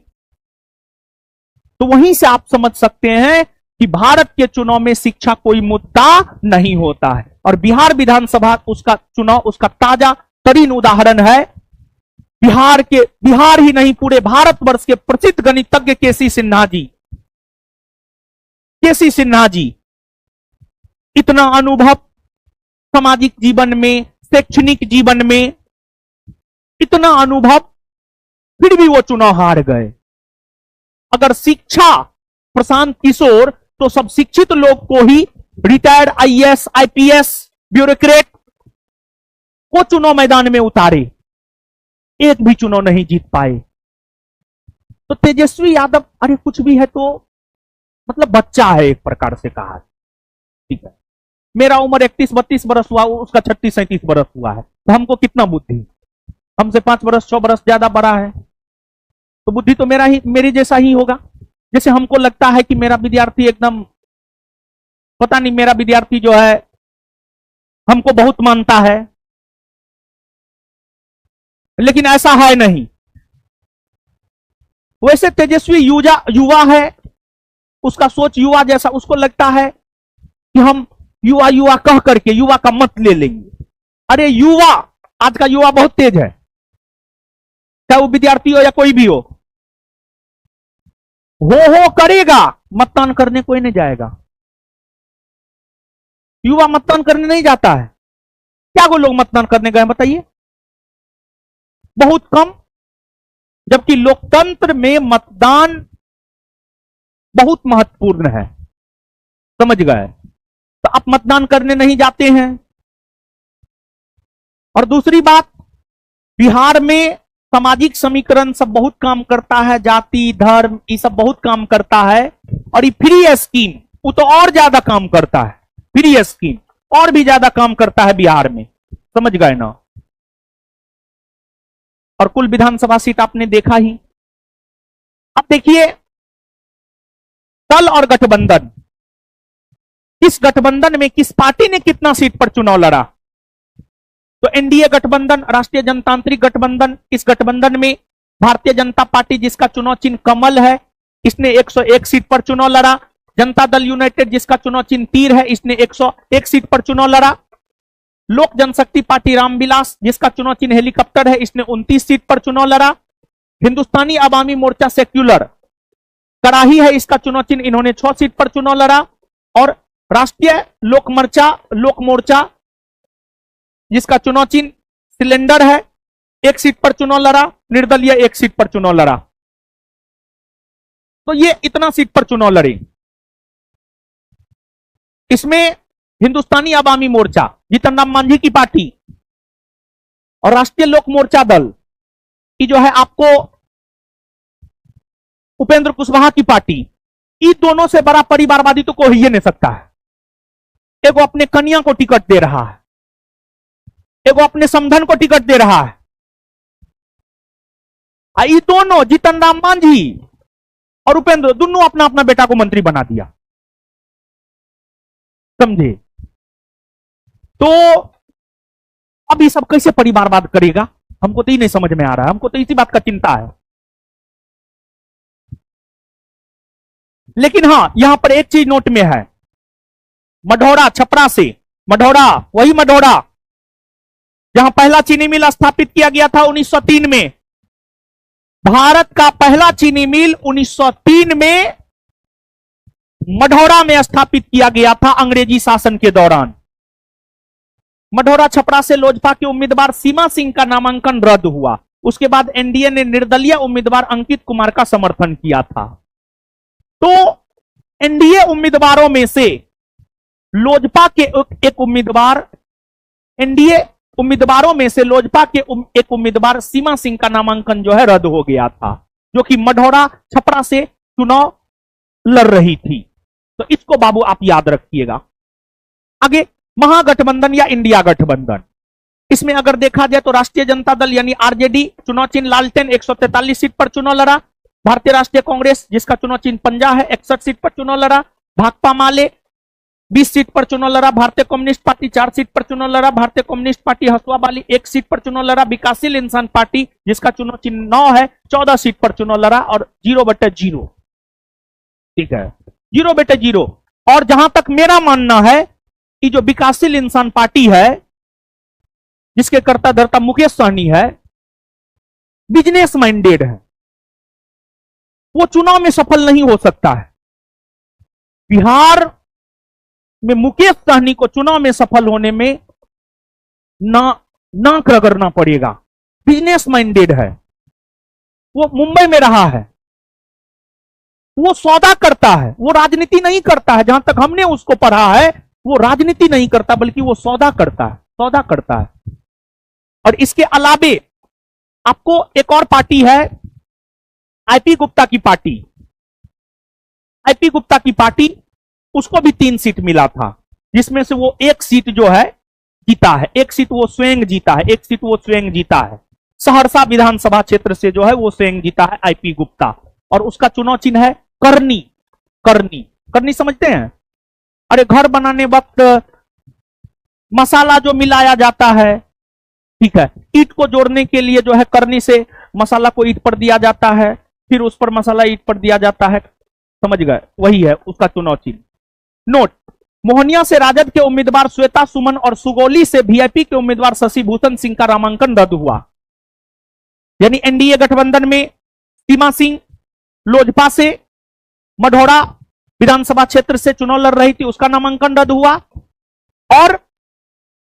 तो वहीं से आप समझ सकते हैं कि भारत के चुनाव में शिक्षा कोई मुद्दा नहीं होता है। और बिहार विधानसभा उसका चुनाव उसका ताजा तरीन उदाहरण है। बिहार ही नहीं पूरे भारतवर्ष के प्रसिद्ध गणितज्ञ केसी सिन्हा जी इतना अनुभव सामाजिक जीवन में, शैक्षणिक जीवन में इतना अनुभव, फिर भी वो चुनाव हार गए। अगर शिक्षा प्रशांत किशोर तो सब शिक्षित लोग को ही, रिटायर्ड आईएएस आईपीएस ब्यूरोक्रेट को चुनाव मैदान में उतारे, एक भी चुनाव नहीं जीत पाए। तो तेजस्वी यादव अरे कुछ भी है तो मतलब बच्चा है, एक प्रकार से कहा। ठीक है, मेरा उम्र 31-32 बरस हुआ, उसका 36-37 बरस हुआ है, तो हमको कितना बुद्धि, हमसे 5 बरस 6 बरस ज्यादा बड़ा है, तो बुद्धि तो मेरे जैसा ही होगा। जैसे हमको लगता है कि मेरा विद्यार्थी एकदम पता नहीं मेरा विद्यार्थी जो है हमको बहुत मानता है, लेकिन ऐसा है नहीं। वैसे तेजस्वी युवा है, उसका सोच युवा जैसा, उसको लगता है कि हम युवा युवा कह करके युवा का मत ले लेंगे। अरे युवा, आज का युवा बहुत तेज है, चाहे वो विद्यार्थी हो या कोई भी हो करेगा, मतदान करने कोई नहीं जाएगा। युवा मतदान करने नहीं जाता है। क्या वो लोग मतदान करने गए बताइए? बहुत कम। जबकि लोकतंत्र में मतदान बहुत महत्वपूर्ण है, समझ गए? तो आप मतदान करने नहीं जाते हैं। और दूसरी बात, बिहार में सामाजिक समीकरण सब बहुत काम करता है, जाति धर्म ये सब बहुत काम करता है। और ये फ्री स्कीम वो तो और ज्यादा काम करता है, फ्री स्कीम और भी ज्यादा काम करता है बिहार में, समझ गए ना? और कुल विधानसभा सीट आपने देखा ही। अब देखिए दल और गठबंधन, किस गठबंधन में किस पार्टी ने कितना सीट पर चुनाव लड़ा। तो एनडीए गठबंधन, राष्ट्रीय जनतांत्रिक गठबंधन, इस गठबंधन में भारतीय जनता पार्टी जिसका चुनाव चिन्ह कमल है, इसने 101 सीट पर चुनाव लड़ा। जनता दल यूनाइटेड जिसका चुनाव चिन्ह तीर है, इसने 101 सीट पर चुनाव लड़ा। लोक जनशक्ति पार्टी रामविलास जिसका चुनाव चिन्ह हेलीकॉप्टर है, इसने 29 सीट पर चुनाव लड़ा। हिंदुस्तानी अवामी मोर्चा सेक्युलर कराही है, इसका चुनाव चिन्ह, इन्होंने 6 सीट पर चुनाव लड़ा। और राष्ट्रीय लोक मोर्चा जिसका चुनाव चिन्ह सिलेंडर है, 1 सीट पर चुनाव लड़ा। निर्दलीय 1 सीट पर चुनाव लड़ा। तो ये इतना सीट पर चुनाव लड़े। इसमें हिंदुस्तानी अवामी मोर्चा जीतन राम मांझी की पार्टी और राष्ट्रीय लोक मोर्चा दल की जो है आपको उपेंद्र कुशवाहा की पार्टी, इन दोनों से बड़ा परिवारवादी तो कोई ही नहीं सकता है। एगो अपने कन्या को टिकट दे रहा है, एगो अपने समधन को टिकट दे रहा है। ये दोनों जीतन राम मांझी और उपेंद्र दोनों अपना अपना बेटा को मंत्री बना दिया, समझे? तो अब ये सब कैसे परिवारवाद करेगा, हमको तो ये नहीं समझ में आ रहा है। हमको तो इसी बात का चिंता है। लेकिन हां, यहां पर एक चीज नोट में है, मढ़ौरा छपरा से, मढ़ौरा वही मढ़ौरा जहां पहला चीनी मिल स्थापित किया गया था 1903 में। भारत का पहला चीनी मिल 1903 में मढ़ौरा में स्थापित किया गया था अंग्रेजी शासन के दौरान। मढ़ौरा छपरा से लोजपा के उम्मीदवार सीमा सिंह का नामांकन रद्द हुआ। उसके बाद एनडीए ने निर्दलीय उम्मीदवार अंकित कुमार का समर्थन किया था। तो एनडीए उम्मीदवारों में से लोजपा के एक उम्मीदवार, एनडीए उम्मीदवारों में से लोजपा के एक उम्मीदवार सीमा सिंह का नामांकन जो है रद्द हो गया था, जो कि मढ़ौरा छपरा से चुनाव लड़ रही थी। तो इसको बाबू आप याद रखिएगा। आगे महागठबंधन या इंडिया गठबंधन, इसमें अगर देखा जाए तो राष्ट्रीय जनता दल यानी आरजेडी चुनाव चिन्ह लालटेन 143 सीट पर चुनाव लड़ा। भारतीय राष्ट्रीय कांग्रेस जिसका चुनाव चिन्ह पंजा है 61 सीट पर चुनाव लड़ा। भाकपा माले 20 सीट पर चुनाव लड़ा। भारतीय कम्युनिस्ट पार्टी 4 सीट पर चुनाव लड़ा। भारतीय कम्युनिस्ट पार्टी हसुआ वाली 1 सीट पर चुनाव लड़ा। विकासशील इंसान पार्टी जिसका चुनाव चिन्ह 9 है 14 सीट पर चुनाव लड़ा। और 0/0, ठीक है, 0/0। और जहां तक मेरा मानना है कि जो विकासशील इंसान पार्टी है जिसके कर्ता धर्ता मुकेश सहनी है, बिजनेस माइंडेड है, वो चुनाव में सफल नहीं हो सकता है। बिहार में मुकेश सहनी को चुनाव में सफल होने में नाक रगड़ना पड़ेगा। बिजनेस माइंडेड है, वो मुंबई में रहा है, वो सौदा करता है, वो राजनीति नहीं करता है। जहां तक हमने उसको पढ़ा है वो राजनीति नहीं करता बल्कि वो सौदा करता है, सौदा करता है। और इसके अलावे आपको एक और पार्टी है आईपी गुप्ता की पार्टी। आईपी गुप्ता की पार्टी, उसको भी 3 सीट मिला था, जिसमें से वो 1 सीट जो है जीता है, 1 सीट वो स्वयं जीता है, 1 सीट वो स्वयं जीता है। सहरसा विधानसभा क्षेत्र से जो है वो स्वयं जीता है आईपी गुप्ता। और उसका चुनाव चिन्ह है करनी। करनी, करनी समझते हैं? अरे घर बनाने वक्त मसाला जो मिलाया जाता है, ठीक है, ईंट को जोड़ने के लिए जो है करनी से मसाला को ईंट पर दिया जाता है, फिर उस पर मसाला ईंट पर दिया जाता है, समझ गए, वही है उसका चुनाव चिन्ह। नोट, मोहनिया से राजद के उम्मीदवार श्वेता सुमन और सुगौली से वीआईपी के उम्मीदवार शशि भूषण सिंह का नामांकन रद्द हुआ। यानी एनडीए गठबंधन में सीमा सिंह लोजपा से मढ़ौरा विधानसभा क्षेत्र से चुनाव लड़ रही थी, उसका नामांकन रद्द हुआ। और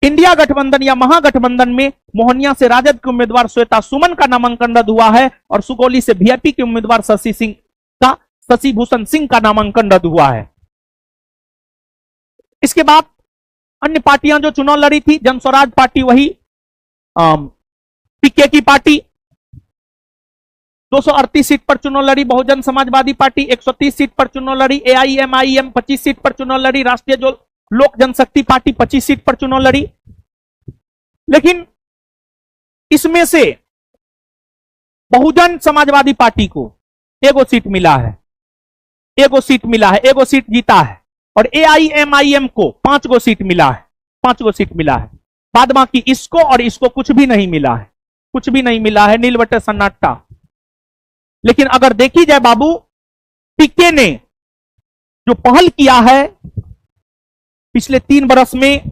इंडिया गठबंधन या महागठबंधन में मोहनिया से राजद के उम्मीदवार श्वेता सुमन का नामांकन रद्द हुआ है और सुगौली से वीआईपी के उम्मीदवार शशि भूषण सिंह का नामांकन रद्द हुआ है। इसके बाद अन्य पार्टियां जो चुनाव लड़ी थी, जन स्वराज पार्टी वही पीके की पार्टी 238 सीट पर चुनाव लड़ी, बहुजन समाजवादी पार्टी 130 सीट पर चुनाव लड़ी, एआईएमआईएम 25 सीट पर चुनाव लड़ी, राष्ट्रीय जो लोक जनशक्ति पार्टी 25 सीट पर चुनाव लड़ी। लेकिन इसमें से बहुजन समाजवादी पार्टी को एगो सीट मिला है, एगो सीट जीता है, और एआईएमआईएम को 5 गो सीट मिला है, 5 गो सीट मिला है। बाद बाकी इसको और इसको कुछ भी नहीं मिला है, कुछ भी नहीं मिला है, नील बटे सन्नाटा। लेकिन अगर देखी जाए बाबू, पीके ने जो पहल किया है पिछले 3 बरस में,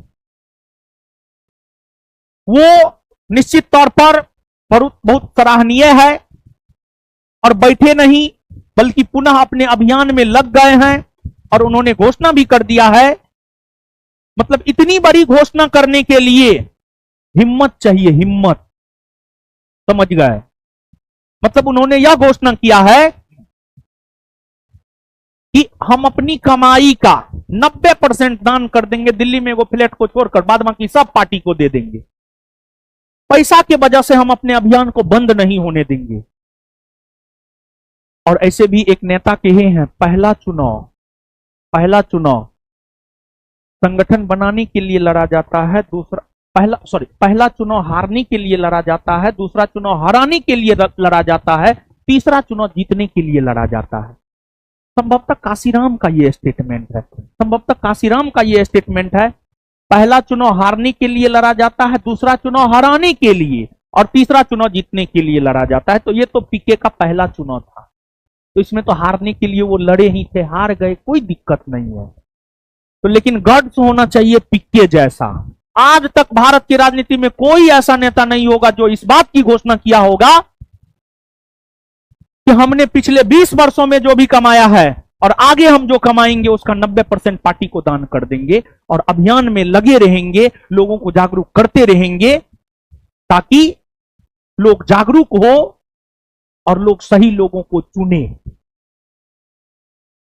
वो निश्चित तौर पर बहुत सराहनीय है। और बैठे नहीं बल्कि पुनः अपने अभियान में लग गए हैं और उन्होंने घोषणा भी कर दिया है। मतलब इतनी बड़ी घोषणा करने के लिए हिम्मत चाहिए, हिम्मत, समझ गए। मतलब उन्होंने यह घोषणा किया है कि हम अपनी कमाई का 90% दान कर देंगे, दिल्ली में वो फ्लैट को छोड़कर, बाद बाकी सब पार्टी को दे देंगे। पैसा के वजह से हम अपने अभियान को बंद नहीं होने देंगे। और ऐसे भी एक नेता कहे हैं, पहला चुनाव संगठन बनाने के लिए लड़ा जाता है, पहला चुनाव हारने के लिए लड़ा जाता है, दूसरा चुनाव हराने के लिए लड़ा जाता है, तीसरा चुनाव जीतने के लिए लड़ा जाता है। संभवतः काशीराम का ये स्टेटमेंट है, पहला चुनाव हारने के लिए लड़ा जाता है, दूसरा चुनाव हराने के लिए, और तीसरा चुनाव जीतने के लिए लड़ा जाता है। तो ये तो पीके का पहला चुनाव था, तो इसमें तो हारने के लिए वो लड़े ही थे, हार गए, कोई दिक्कत नहीं है। तो लेकिन गट्स होना चाहिए पीके जैसा। आज तक भारत की राजनीति में कोई ऐसा नेता नहीं होगा जो इस बात की घोषणा किया होगा कि हमने पिछले 20 वर्षों में जो भी कमाया है और आगे हम जो कमाएंगे उसका 90% पार्टी को दान कर देंगे, और अभियान में लगे रहेंगे, लोगों को जागरूक करते रहेंगे, ताकि लोग जागरूक हो और लोग सही लोगों को चुने।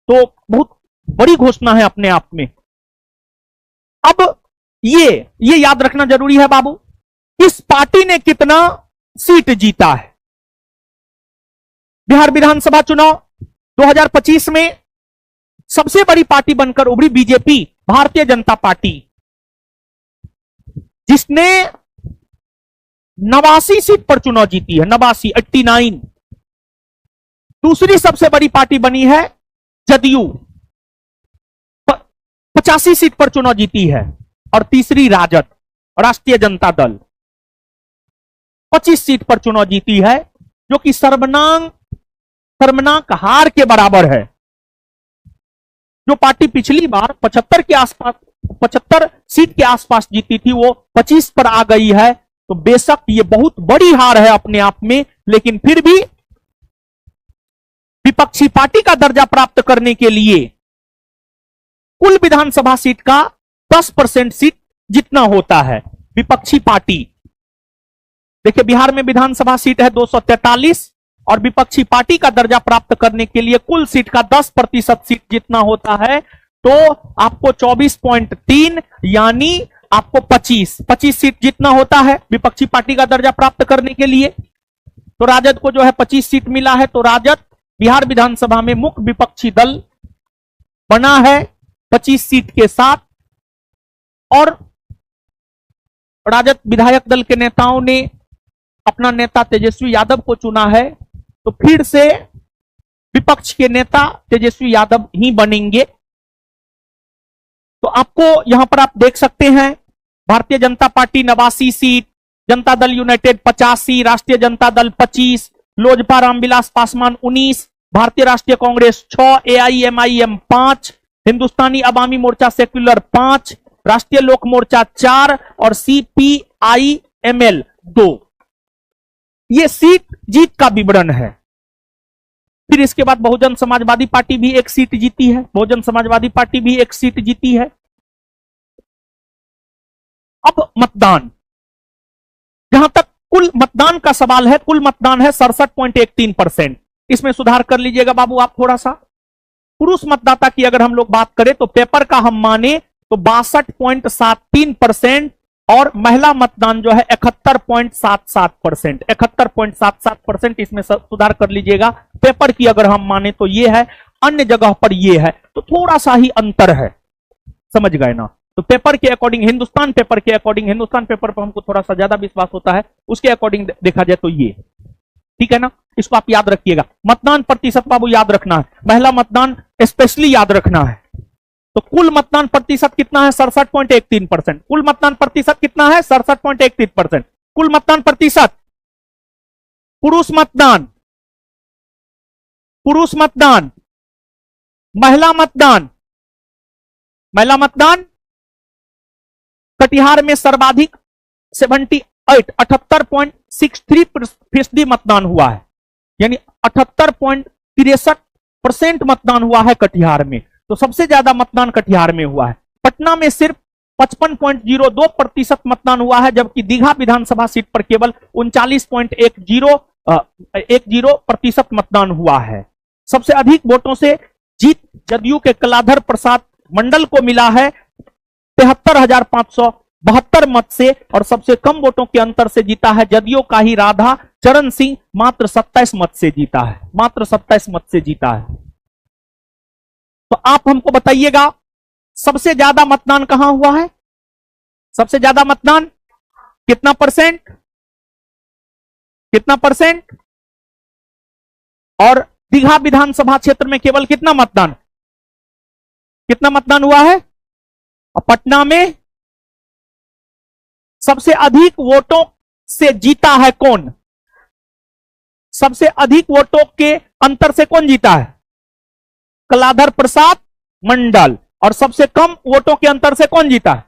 तो बहुत बड़ी घोषणा है अपने आप में। अब ये याद रखना जरूरी है बाबू, इस पार्टी ने कितना सीट जीता है। बिहार विधानसभा चुनाव 2025 में सबसे बड़ी पार्टी बनकर उभरी बीजेपी, भारतीय जनता पार्टी, जिसने 89 सीट पर चुनाव जीती है, 89। दूसरी सबसे बड़ी पार्टी बनी है जदयू, 85 सीट पर चुनाव जीती है, और तीसरी राजद, राष्ट्रीय जनता दल, 25 सीट पर चुनाव जीती है, जो कि शर्मनाक हार के बराबर है। जो पार्टी पिछली बार 75 सीट के आसपास जीती थी, वो 25 पर आ गई है। तो बेशक ये बहुत बड़ी हार है अपने आप में, लेकिन फिर भी विपक्षी पार्टी का दर्जा प्राप्त करने के लिए कुल विधानसभा सीट का 10% सीट जितना होता है विपक्षी पार्टी। देखिए, बिहार में विधानसभा सीट है 243, और विपक्षी पार्टी का दर्जा प्राप्त करने के लिए कुल सीट का 10% सीट जितना होता है, तो आपको 24.3 यानी आपको 25 सीट जितना होता है विपक्षी पार्टी का दर्जा प्राप्त करने के लिए। तो राजद को जो है 25 सीट मिला है, तो राजद बिहार विधानसभा में मुख्य विपक्षी दल बना है 25 सीट के साथ। और राजद विधायक दल के नेताओं ने अपना नेता तेजस्वी यादव को चुना है, तो फिर से विपक्ष के नेता तेजस्वी यादव ही बनेंगे। तो आपको यहां पर आप देख सकते हैं, Bharatiya Janata party 89 seat, Janata Dal United 85, राष्ट्रीय जनता दल 25, लोजपा रामविलास पासवान 19, भारतीय राष्ट्रीय कांग्रेस 6, एआईएमआईएम 5, हिंदुस्तानी अवामी मोर्चा सेक्युलर 5, राष्ट्रीय लोक मोर्चा 4 और सीपीआईएमएल 2। ये सीट जीत का विवरण है। फिर इसके बाद बहुजन समाजवादी पार्टी भी एक सीट जीती है, बहुजन समाजवादी पार्टी भी एक सीट जीती है। अब मतदान, जहां तक कुल मतदान का सवाल है, कुल मतदान है 67.13%। इसमें सुधार कर लीजिएगा बाबू आप थोड़ा सा। पुरुष मतदाता की अगर हम लोग बात करें तो पेपर का हम माने तो 62.73% और महिला मतदान जो है 71.77%। 71.77% इसमें सुधार कर लीजिएगा। पेपर की अगर हम माने तो ये है, अन्य जगह पर ये है, तो थोड़ा सा ही अंतर है, समझ गए ना। तो पेपर के अकॉर्डिंग, हिंदुस्तान पेपर के अकॉर्डिंग, हिंदुस्तान पेपर पर हमको थोड़ा सा ज्यादा विश्वास होता है, उसके अकॉर्डिंग देखा जाए तो ये, ठीक है ना। इसको आप याद रखिएगा। मतदान प्रतिशत बाबू याद रखना है, महिला मतदान स्पेशली याद रखना है। तो कुल मतदान प्रतिशत कितना है? 67.13%। कुल मतदान प्रतिशत कितना है? 67.13%। कुल मतदान प्रतिशत, पुरुष मतदान, पुरुष मतदान, महिला मतदान, महिला मतदान कटिहार में सर्वाधिक 78.63% मतदान हुआ है, यानी 78.63% मतदान हुआ है कटिहार में। तो सबसे ज्यादा मतदान कटिहार में हुआ है। पटना में सिर्फ 55.02% मतदान हुआ है, जबकि दीघा विधानसभा सीट पर केवल 39.10% मतदान हुआ है। सबसे अधिक वोटों से जीत जदयू के कलाधर प्रसाद मंडल को मिला है 73,572 मत से, और सबसे कम वोटों के अंतर से जीता है जदयू का ही राधा चरण सिंह, मात्र 27 मत से जीता है, मात्र 27 मत से जीता है। तो आप हमको बताइएगा सबसे ज्यादा मतदान कहां हुआ है? सबसे ज्यादा मतदान कितना परसेंट, कितना परसेंट? और दीघा विधानसभा क्षेत्र में केवल कितना मतदान, कितना मतदान हुआ है? और पटना में सबसे अधिक वोटों से जीता है कौन? सबसे अधिक वोटों के अंतर से कौन जीता है? कलाधर प्रसाद मंडल। और सबसे कम वोटों के अंतर से कौन जीता है?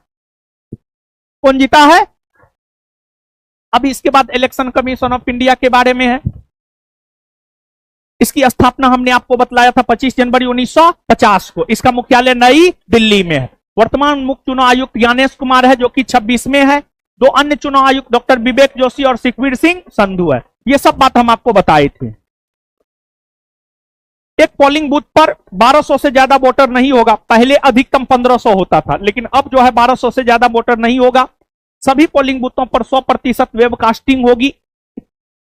कौन जीता है? अभी इसके बाद इलेक्शन कमीशन ऑफ इंडिया के बारे में है। इसकी स्थापना हमने आपको बतलाया था 25 जनवरी 1950 को। इसका मुख्यालय नई दिल्ली में है। वर्तमान मुख्य चुनाव आयुक्त ज्ञानेश कुमार है, जो कि 26 में है। दो अन्य चुनाव आयुक्त डॉक्टर विवेक जोशी और सुखवीर सिंह संधू है। ये सब बात हम आपको बताए थे। एक पोलिंग बूथ पर 1200 से ज्यादा वोटर नहीं होगा। पहले अधिकतम 1500 होता था, लेकिन अब जो है 1200 से ज्यादा वोटर नहीं होगा। सभी पोलिंग बूथों पर 100% वेबकास्टिंग होगी।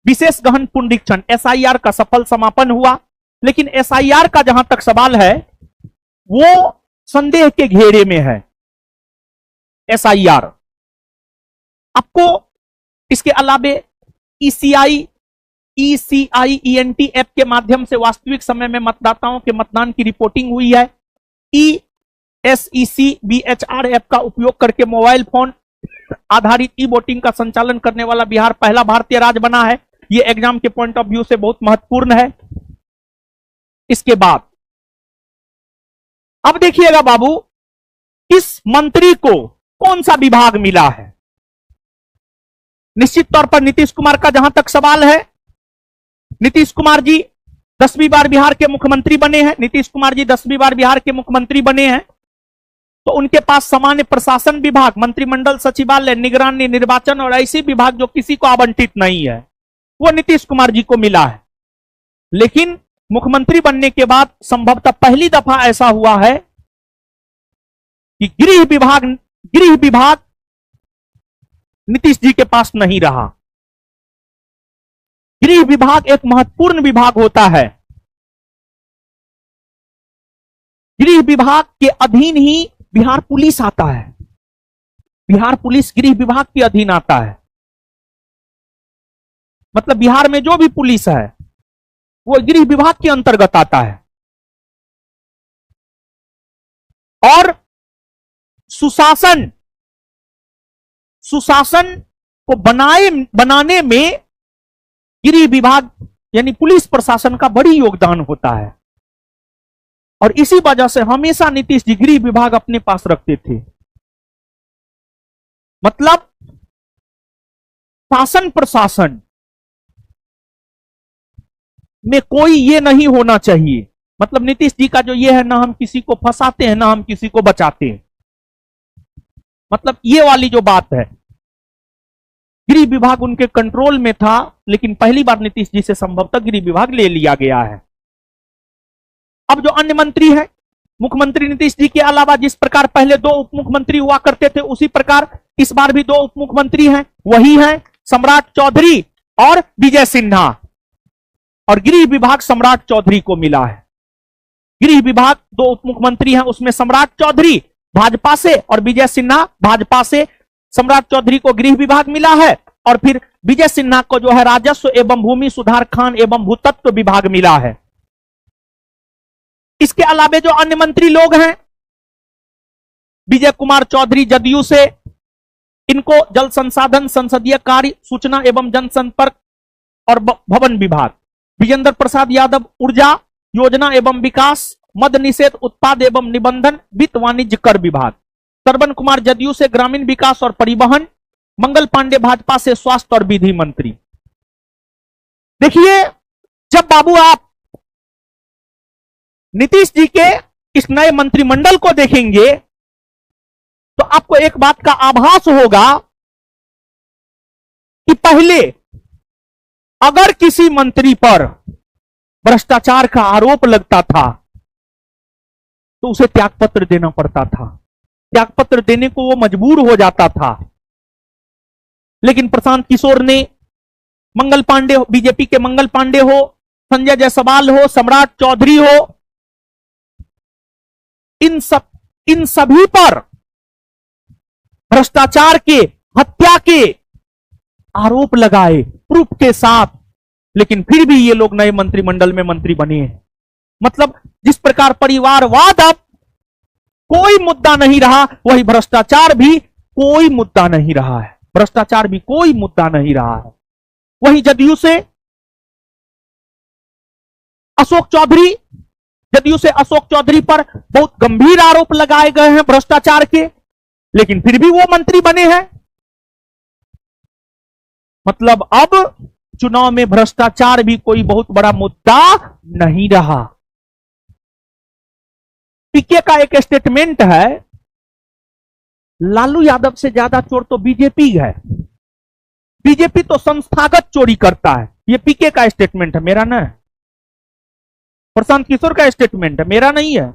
विशेष गहन पुनरीक्षण एसआईआर का सफल समापन हुआ, लेकिन एसआईआर का जहां तक सवाल है वो संदेह के घेरे में है। एसआईआर आपको इसके अलावे ईसीआईईएनटी ऐप के माध्यम से वास्तविक समय में मतदाताओं के मतदान की रिपोर्टिंग हुई है। ईएसईसीबीएचआर ऐप का उपयोग करके मोबाइल फोन आधारित ई वोटिंग का संचालन करने वाला बिहार पहला भारतीय राज्य बना है। यह एग्जाम के पॉइंट ऑफ व्यू से बहुत महत्वपूर्ण है। इसके बाद अब देखिएगा बाबू, इस मंत्री को कौन सा विभाग मिला है? निश्चित तौर पर नीतीश कुमार का जहां तक सवाल है, नीतीश कुमार जी 10वीं बार बिहार के मुख्यमंत्री बने हैं। नीतीश कुमार जी 10वीं बार बिहार के मुख्यमंत्री बने हैं, तो उनके पास सामान्य प्रशासन विभाग, मंत्रिमंडल सचिवालय, निगरानी, निर्वाचन और ऐसी विभाग जो किसी को आवंटित नहीं है, वो नीतीश कुमार जी को मिला है। लेकिन मुख्यमंत्री बनने के बाद संभवतः पहली दफा ऐसा हुआ है कि गृह विभाग नीतीश जी के पास नहीं रहा। गृह विभाग एक महत्वपूर्ण विभाग होता है। गृह विभाग के अधीन ही बिहार पुलिस आता है। बिहार पुलिस गृह विभाग के अधीन आता है। मतलब बिहार में जो भी पुलिस है वो गृह विभाग के अंतर्गत आता है। और सुशासन सुशासन को बनाने में गृह विभाग यानी पुलिस प्रशासन का बड़ी योगदान होता है। और इसी वजह से हमेशा नीतीश जी गृह विभाग अपने पास रखते थे। मतलब शासन प्रशासन में कोई ये नहीं होना चाहिए। मतलब नीतीश जी का जो ये है, ना हम किसी को फंसाते हैं ना हम किसी को बचाते हैं। मतलब ये वाली जो बात है, गृह विभाग उनके कंट्रोल में था, लेकिन पहली बार नीतीश जी से संभवतः गृह विभाग ले लिया गया है। अब जो अन्य मंत्री है, मुख्यमंत्री नीतीश जी के अलावा जिस प्रकार पहले 2 उप मुख्यमंत्री हुआ करते थे, उसी प्रकार इस बार भी 2 उप मुख्यमंत्री हैं, वही हैं सम्राट चौधरी और विजय सिन्हा। और गृह विभाग सम्राट चौधरी को मिला है। गृह विभाग 2 उप मुख्यमंत्री हैं, उसमें सम्राट चौधरी भाजपा से और विजय सिन्हा भाजपा से। सम्राट चौधरी को गृह विभाग मिला है और फिर विजय सिन्हा को जो है राजस्व एवं भूमि सुधार खान एवं भूतत्व विभाग मिला है। इसके अलावा जो अन्य मंत्री लोग हैं, विजय कुमार चौधरी जदयू से, इनको जल संसाधन, संसदीय कार्य, सूचना एवं जनसंपर्क और भवन विभाग। विजेंद्र प्रसाद यादव ऊर्जा, योजना एवं विकास, मद निषेध, उत्पाद एवं निबंधन, वित्त वाणिज्य कर विभाग। श्रवण कुमार जदयू से ग्रामीण विकास और परिवहन। मंगल पांडे भाजपा से स्वास्थ्य और विधि मंत्री। देखिए, जब बाबू आप नीतीश जी के इस नए मंत्रिमंडल को देखेंगे तो आपको एक बात का आभास होगा कि पहले अगर किसी मंत्री पर भ्रष्टाचार का आरोप लगता था तो उसे त्यागपत्र देना पड़ता था। त्यागपत्र देने को वो मजबूर हो जाता था। लेकिन प्रशांत किशोर ने, मंगल पांडे, बीजेपी के मंगल पांडे हो, संजय जायसवाल हो, सम्राट चौधरी हो, इन सभी पर भ्रष्टाचार के, हत्या के आरोप लगाए प्रूफ के साथ। लेकिन फिर भी ये लोग नए मंत्रिमंडल में मंत्री बने हैं। मतलब जिस प्रकार परिवारवाद अब कोई मुद्दा नहीं रहा, वही भ्रष्टाचार भी कोई मुद्दा नहीं रहा है। भ्रष्टाचार भी कोई मुद्दा नहीं रहा है। वही जदयू से अशोक चौधरी, जदयू से अशोक चौधरी पर बहुत गंभीर आरोप लगाए गए हैं भ्रष्टाचार के, लेकिन फिर भी वो मंत्री बने हैं। मतलब अब चुनाव में भ्रष्टाचार भी कोई बहुत बड़ा मुद्दा नहीं रहा। पीके का एक स्टेटमेंट है, लालू यादव से ज्यादा चोर तो बीजेपी है। बीजेपी तो संस्थागत चोरी करता है। ये पीके का स्टेटमेंट है, मेरा ना है। प्रशांत किशोर का स्टेटमेंट है, मेरा नहीं है।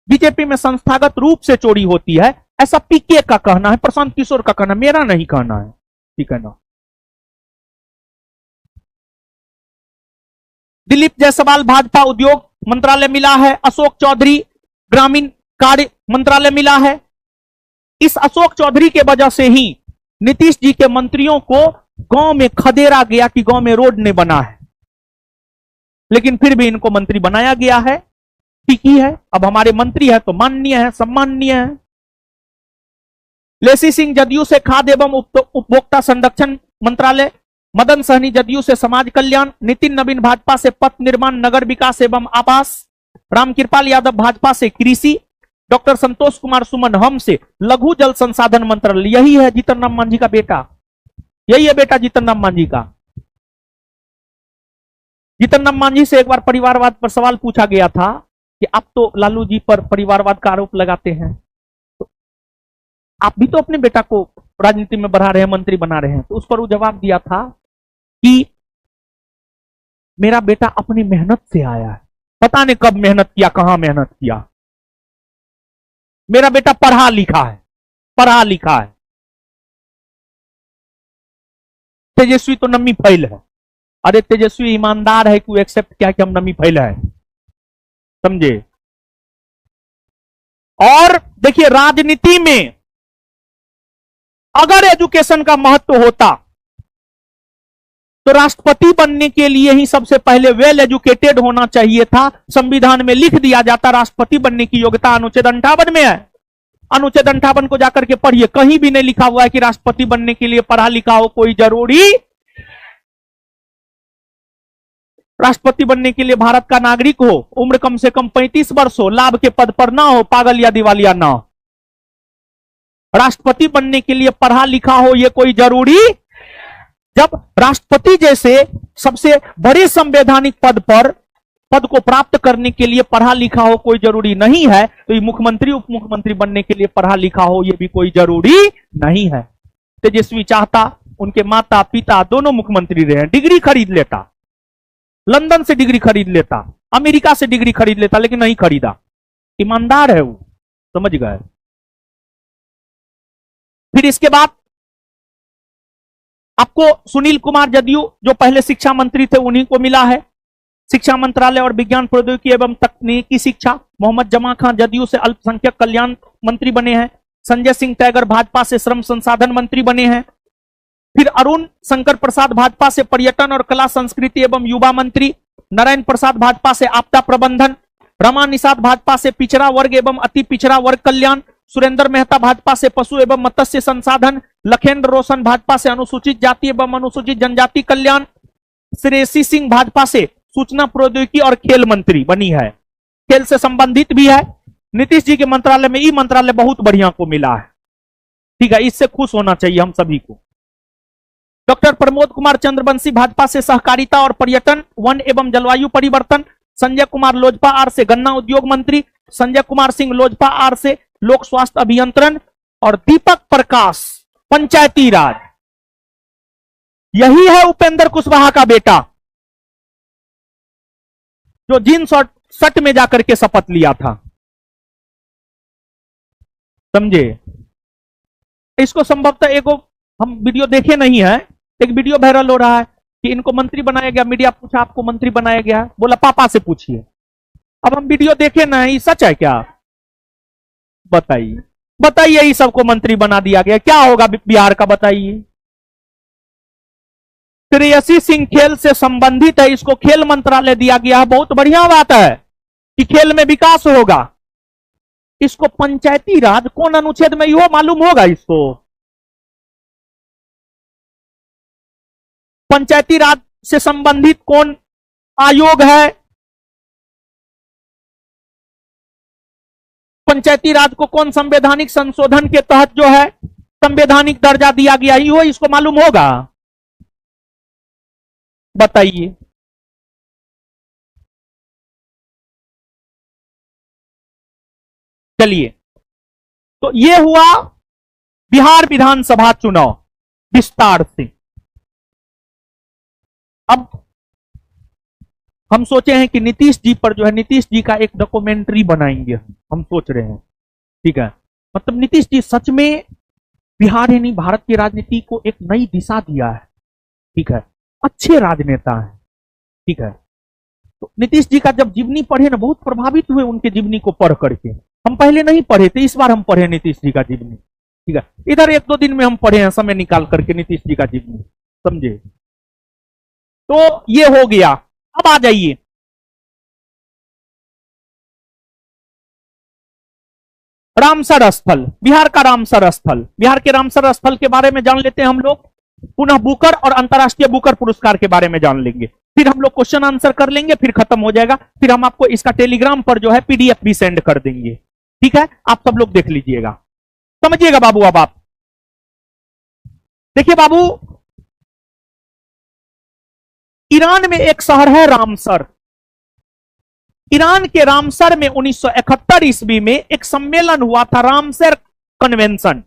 बीजेपी में संस्थागत रूप से चोरी होती है, ऐसा पीके का कहना है, प्रशांत किशोर का कहना, मेरा नहीं कहना है। ठीक है ना। दिलीप जायसवाल भाजपा उद्योग मंत्रालय मिला है। अशोक चौधरी ग्रामीण कार्य मंत्रालय मिला है। इस अशोक चौधरी के वजह से ही नीतीश जी के मंत्रियों को गांव में खदेड़ा गया कि गांव में रोड नहीं बना है, लेकिन फिर भी इनको मंत्री बनाया गया है। ठीक ही है, अब हमारे मंत्री है तो माननीय है, सम्माननीय है। लेसी सिंह जदयू से खाद्य एवं उपभोक्ता संरक्षण मंत्रालय। मदन सहनी जदयू से समाज कल्याण। नितिन नवीन भाजपा से पथ निर्माण, नगर विकास एवं आवास। रामकृपाल यादव भाजपा से कृषि। डॉक्टर संतोष कुमार सुमन हम से लघु जल संसाधन मंत्रालय। यही है जीतन राम मांझी का बेटा, यही है बेटा जीतन राम मांझी का। जीतन राम मांझी से एक बार परिवारवाद पर सवाल पूछा गया था कि आप तो लालू जी पर परिवारवाद का आरोप लगाते हैं, तो आप भी तो अपने बेटा को राजनीति में बढ़ा रहे हैं, मंत्री बना रहे हैं। तो उस पर वो जवाब दिया था कि मेरा बेटा अपनी मेहनत से आया है, पता नहीं कब मेहनत किया, कहां मेहनत किया। मेरा बेटा पढ़ा लिखा है, पढ़ा लिखा है। तेजस्वी तो नमी फैल है। अरे तेजस्वी ईमानदार है कि वो एक्सेप्ट किया कि हम नमी फैल है, समझे। और देखिए, राजनीति में अगर एजुकेशन का महत्व होता तो राष्ट्रपति बनने के लिए ही सबसे पहले वेल एजुकेटेड होना चाहिए था। संविधान में लिख दिया जाता राष्ट्रपति बनने की योग्यता अनुच्छेद 58 में है। अनुच्छेद 58 को जाकर के पढ़िए, कहीं भी नहीं लिखा हुआ है कि राष्ट्रपति बनने के लिए पढ़ा लिखा हो कोई जरूरी। राष्ट्रपति बनने के लिए भारत का नागरिक हो, उम्र कम से कम 35 वर्ष हो, लाभ के पद पर ना हो, पागल या दिवालिया ना हो। राष्ट्रपति बनने के लिए पढ़ा लिखा हो यह कोई जरूरी। जब राष्ट्रपति जैसे सबसे बड़े संवैधानिक पद को प्राप्त करने के लिए पढ़ा लिखा हो कोई जरूरी नहीं है, तो ये मुख्यमंत्री उप मुख्यमंत्री बनने के लिए पढ़ा लिखा हो यह भी कोई जरूरी नहीं है। तेजस्वी चाहता उनके माता पिता दोनों मुख्यमंत्री रहे, डिग्री खरीद लेता, लंदन से डिग्री खरीद लेता, अमेरिका से डिग्री खरीद लेता, लेकिन नहीं खरीदा। ईमानदार है वो, समझ गए। फिर इसके बाद आपको सुनील कुमार जदयू जो पहले शिक्षा मंत्री थे उन्हीं को मिला है शिक्षा मंत्रालय और विज्ञान प्रौद्योगिकी एवं तकनीकी शिक्षा। मोहम्मद जमा खान जदयू से अल्पसंख्यक कल्याण मंत्री बने हैं। संजय सिंह टैगर भाजपा से श्रम संसाधन मंत्री बने हैं। फिर अरुण शंकर प्रसाद भाजपा से पर्यटन और कला संस्कृति एवं युवा मंत्री। नारायण प्रसाद भाजपा से आपदा प्रबंधन। रमा निषाद भाजपा से पिछड़ा वर्ग एवं अति पिछड़ा वर्ग कल्याण। सुरेंद्र मेहता भाजपा से पशु एवं मत्स्य संसाधन। लखेंद्र रोशन भाजपा से अनुसूचित जाति एवं अनुसूचित जनजाति कल्याण। श्रेयसी सिंह भाजपा से सूचना प्रौद्योगिकी और खेल मंत्री बनी है, खेल से संबंधित भी है। नीतीश जी के मंत्रालय में ई मंत्रालय बहुत बढ़िया को मिला है, ठीक है, इससे खुश होना चाहिए हम सभी को। डॉक्टर प्रमोद कुमार चंद्रवंशी भाजपा से सहकारिता और पर्यटन, वन एवं जलवायु परिवर्तन। संजय कुमार लोजपा आर से गन्ना उद्योग मंत्री। संजय कुमार सिंह लोजपा आर से लोक स्वास्थ्य अभियंत्रण। और दीपक प्रकाश पंचायती राज। यही है उपेंद्र कुशवाहा का बेटा जो जींस और शर्ट में जाकर के शपथ लिया था, समझे। इसको संभवतः एक हम वीडियो देखे नहीं है, एक वीडियो वायरल हो रहा है कि इनको मंत्री बनाया गया। मीडिया पूछा आपको मंत्री बनाया गया, बोला पापा से पूछिए। अब हम वीडियो देखे नहीं, सच है क्या? बताइए बताइए, इस सबको मंत्री बना दिया गया, क्या होगा बिहार का बताइए। श्रेयसी सिंह खेल से संबंधित है, इसको खेल मंत्रालय दिया गया है। बहुत बढ़िया बात है कि खेल में विकास होगा। इसको पंचायती राज कौन अनुच्छेद में यो मालूम होगा इसको? पंचायती राज से संबंधित कौन आयोग है? पंचायती राज को कौन संवैधानिक संशोधन के तहत जो है संवैधानिक दर्जा दिया गया, यो इसको मालूम होगा? बताइए। चलिए, तो ये हुआ बिहार विधानसभा चुनाव विस्तार से। अब हम सोचे हैं कि नीतीश जी पर जो है, नीतीश जी का एक डॉक्यूमेंट्री बनाएंगे हम सोच रहे हैं, ठीक है। मतलब नीतीश जी सच में बिहार यानी भारत की राजनीति को एक नई दिशा दिया है, ठीक है। अच्छे राजनेता हैं, ठीक है। तो नीतीश जी का जब जीवनी पढ़े ना, बहुत प्रभावित हुए उनके जीवनी को पढ़ करके। हम पहले नहीं पढ़े थे, इस बार हम पढ़े नीतीश जी का जीवनी, ठीक है। इधर एक दो दिन में हम पढ़े हैं समय निकाल करके नीतीश जी का जीवनी, समझे। तो ये हो गया। अब आ जाइए, रामसर स्थल, बिहार का रामसर स्थल। बिहार के रामसर स्थल के बारे में जान लेते हैं हम लोग। पुनः बुकर और अंतरराष्ट्रीय बुकर पुरस्कार के बारे में जान लेंगे। फिर हम लोग क्वेश्चन आंसर कर लेंगे, फिर खत्म हो जाएगा। फिर हम आपको इसका टेलीग्राम पर जो है पीडीएफ भी सेंड कर देंगे, ठीक है। आप सब लोग देख लीजिएगा, समझिएगा बाबू। अब आप देखिए बाबू, ईरान में एक शहर है रामसर। ईरान के रामसर में 1971 ईस्वी में एक सम्मेलन हुआ था, रामसर कन्वेंशन।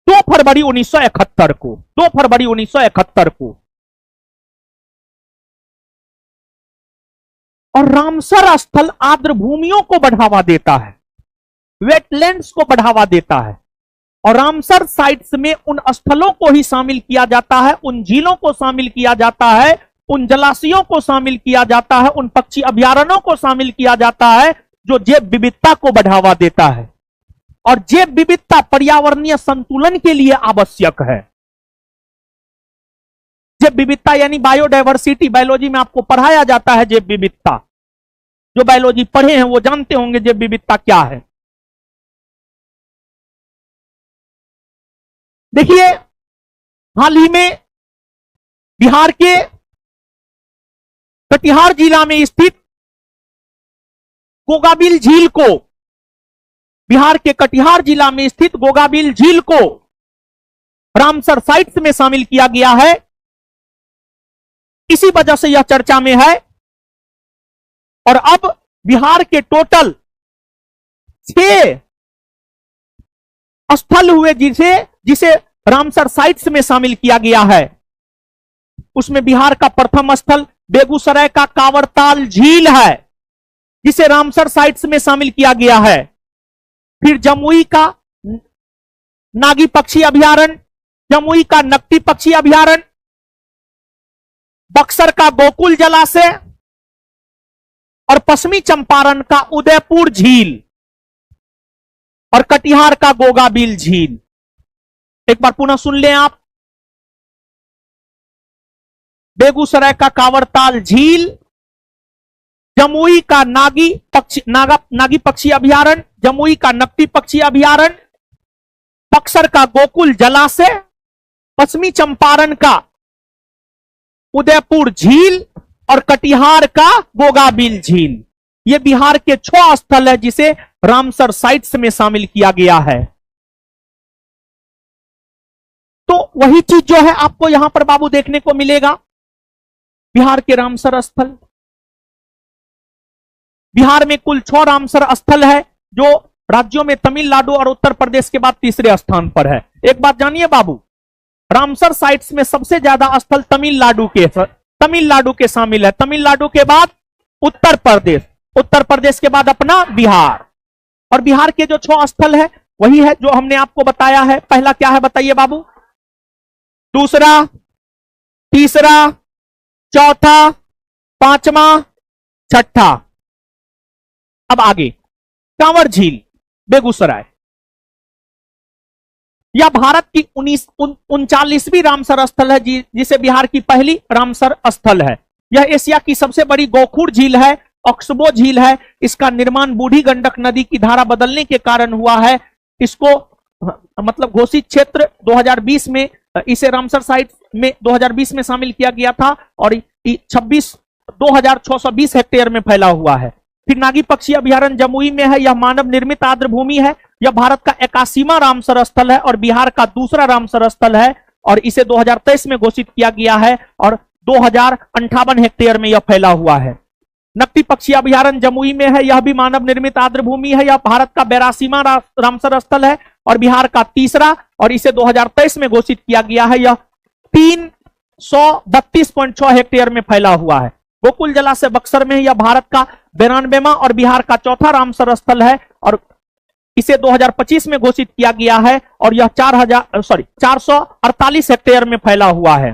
2 फरवरी 1971 को, 2 फरवरी 1971 को। और रामसर स्थल आर्द्र भूमियों को बढ़ावा देता है, वेटलैंड्स को बढ़ावा देता है। और रामसर साइट्स में उन स्थलों को ही शामिल किया जाता है, उन झीलों को शामिल किया जाता है, उन जलाशयों को शामिल किया जाता है, उन पक्षी अभयारण्यों को शामिल किया जाता है जो जैव विविधता को बढ़ावा देता है। और जैव विविधता पर्यावरणीय संतुलन के लिए आवश्यक है। जैव विविधता यानी बायोडायवर्सिटी, बायोलॉजी में आपको पढ़ाया जाता है जैव विविधता। जो बायोलॉजी पढ़े हैं वो जानते होंगे जैव विविधता क्या है। देखिए, हाल ही में बिहार के कटिहार जिला में स्थित गोगाबिल झील को, बिहार के कटिहार जिला में स्थित गोगाबिल झील को रामसर साइट्स में शामिल किया गया है। इसी वजह से यह चर्चा में है। और अब बिहार के टोटल 6 स्थल हुए जिसे रामसर साइट्स में शामिल किया गया है। उसमें बिहार का प्रथम स्थल बेगूसराय का कांवरताल झील है, जिसे रामसर साइट्स में शामिल किया गया है। फिर जमुई का नागी पक्षी अभयारण्य, जमुई का नकटी पक्षी अभयारण्य, बक्सर का गोकुल जलाशय और पश्चिमी चंपारण का उदयपुर झील और कटिहार का गोगाबिल झील। एक बार पुनः सुन लें आप। बेगूसराय का कांवरताल झील, जमुई का नागी पक्षी अभयारण्य, जमुई का नकटी पक्षी अभयारण्य, बक्सर का गोकुल जलाशय, पश्चिमी चंपारण का उदयपुर झील और कटिहार का गोगाबिल झील। यह बिहार के 6 स्थल है जिसे रामसर साइट्स में शामिल किया गया है। तो वही चीज जो है आपको यहां पर बाबू देखने को मिलेगा। बिहार के रामसर स्थल, बिहार में कुल 6 रामसर स्थल है, जो राज्यों में तमिलनाडु और उत्तर प्रदेश के बाद तीसरे स्थान पर है। एक बात जानिए बाबू, रामसर साइट्स में सबसे ज्यादा स्थल तमिलनाडु के शामिल है। तमिलनाडु के बाद उत्तर प्रदेश, उत्तर प्रदेश के बाद अपना बिहार। और बिहार के जो 6 स्थल है वही है जो हमने आपको बताया है। पहला क्या है बताइए बाबू? दूसरा, तीसरा, चौथा, पांचवा, छठा। अब आगे कांवर झील बेगूसराय, यह भारत की 39वीं रामसर स्थल है जिसे बिहार की पहली रामसर स्थल है। यह एशिया की सबसे बड़ी गोखुर झील है, ऑक्सबो झील है। इसका निर्माण बूढ़ी गंडक नदी की धारा बदलने के कारण हुआ है। इसको मतलब घोषित क्षेत्र 2020 में इसे रामसर साइट में 2020 में शामिल किया गया था और 2620 हेक्टेयर में फैला हुआ है। फिर नागी पक्षी अभयारण्य जमुई में है। यह मानव निर्मित आर्द्र भूमि है। यह भारत का 81वां रामसर स्थल है और बिहार का दूसरा रामसर स्थल है और इसे 2023 में घोषित किया गया है और 2058 हेक्टेयर में यह फैला हुआ है। नकटी पक्षी अभयारण्य जमुई में है। यह भी मानव निर्मित आर्द्र भूमि है। यह भारत का 82वां रामसर स्थल है और बिहार का तीसरा और इसे 2023 में घोषित किया गया है। यह 332.6 हेक्टेयर में फैला हुआ है। गोकुल जलाशय बक्सर में, यह भारत का 92वां और बिहार का चौथा रामसर स्थल है और इसे 2025 में घोषित किया गया है और यह 448 हेक्टेयर में फैला हुआ है।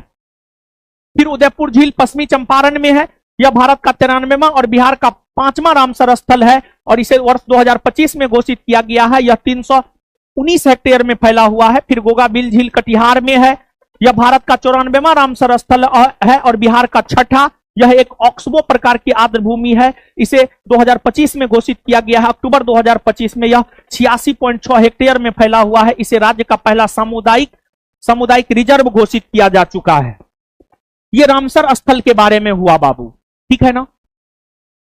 फिर उदयपुर झील पश्चिमी चंपारण में है। यह भारत का 93वां और बिहार का 5वां रामसर स्थल है और इसे वर्ष 2025 में घोषित किया गया है। यह 319 हेक्टेयर में फैला हुआ है। फिर गोगाबिल झील कटिहार में है। यह भारत का 94वां रामसर स्थल है और बिहार का 6ठा। यह एक ऑक्सबो प्रकार की आर्द्र भूमि है। इसे 2025 में घोषित किया गया है। अक्टूबर 2025 में यह 86.6 हेक्टेयर में फैला हुआ है। इसे राज्य का पहला सामुदायिक रिजर्व घोषित किया जा चुका है। यह रामसर स्थल के बारे में हुआ बाबू, ठीक है ना।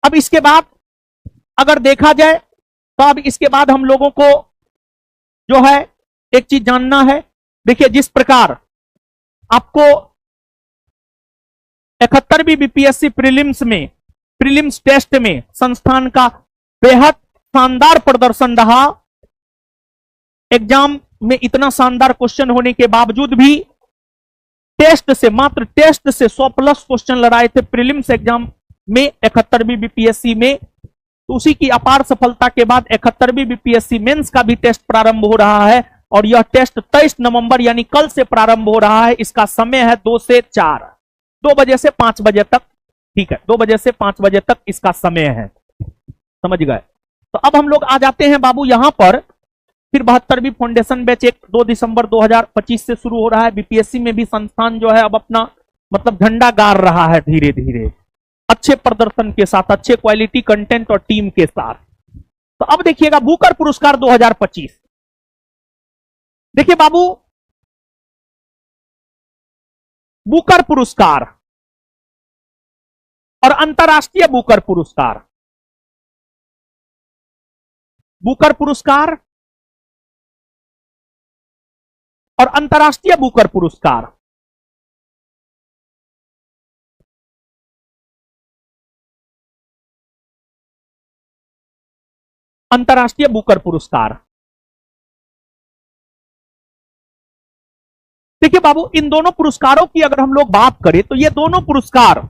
अब इसके बाद अगर देखा जाए तो अब इसके बाद हम लोगों को जो है एक चीज जानना है। देखिए, जिस प्रकार आपको 71वीं बीपीएससी प्रीलिम्स टेस्ट में संस्थान का बेहद शानदार प्रदर्शन रहा। एग्जाम में इतना शानदार क्वेश्चन होने के बावजूद भी मात्र टेस्ट से 100+ क्वेश्चन लड़ाए थे प्रीलिम्स एग्जाम में 71वीं बीपीएससी में। तो उसी की अपार सफलता के बाद 71वीं बीपीएससी मेंस का भी टेस्ट प्रारंभ हो रहा है और यह टेस्ट 23 नवंबर यानी कल से प्रारंभ हो रहा है। इसका समय है 2 से 4, 2 बजे से 5 बजे तक, ठीक है, 2 बजे से 5 बजे तक इसका समय है, समझ गए। तो अब हम लोग आ जाते हैं बाबू यहां पर। फिर 72वीं फाउंडेशन बैच 2 दिसंबर 2025 से शुरू हो रहा है। बीपीएससी में भी संस्थान जो है अब अपना मतलब झंडा गाड़ रहा है धीरे धीरे, अच्छे प्रदर्शन के साथ, अच्छे क्वालिटी कंटेंट और टीम के साथ। तो अब देखिएगा बुकर पुरस्कार 2025। देखिए बाबू, बुकर पुरस्कार और अंतर्राष्ट्रीय बुकर पुरस्कार, बुकर पुरस्कार और अंतर्राष्ट्रीय बुकर पुरस्कार, अंतर्राष्ट्रीय बुकर पुरस्कार। देखिए बाबू, इन दोनों पुरस्कारों की अगर हम लोग बात करें तो ये दोनों पुरस्कार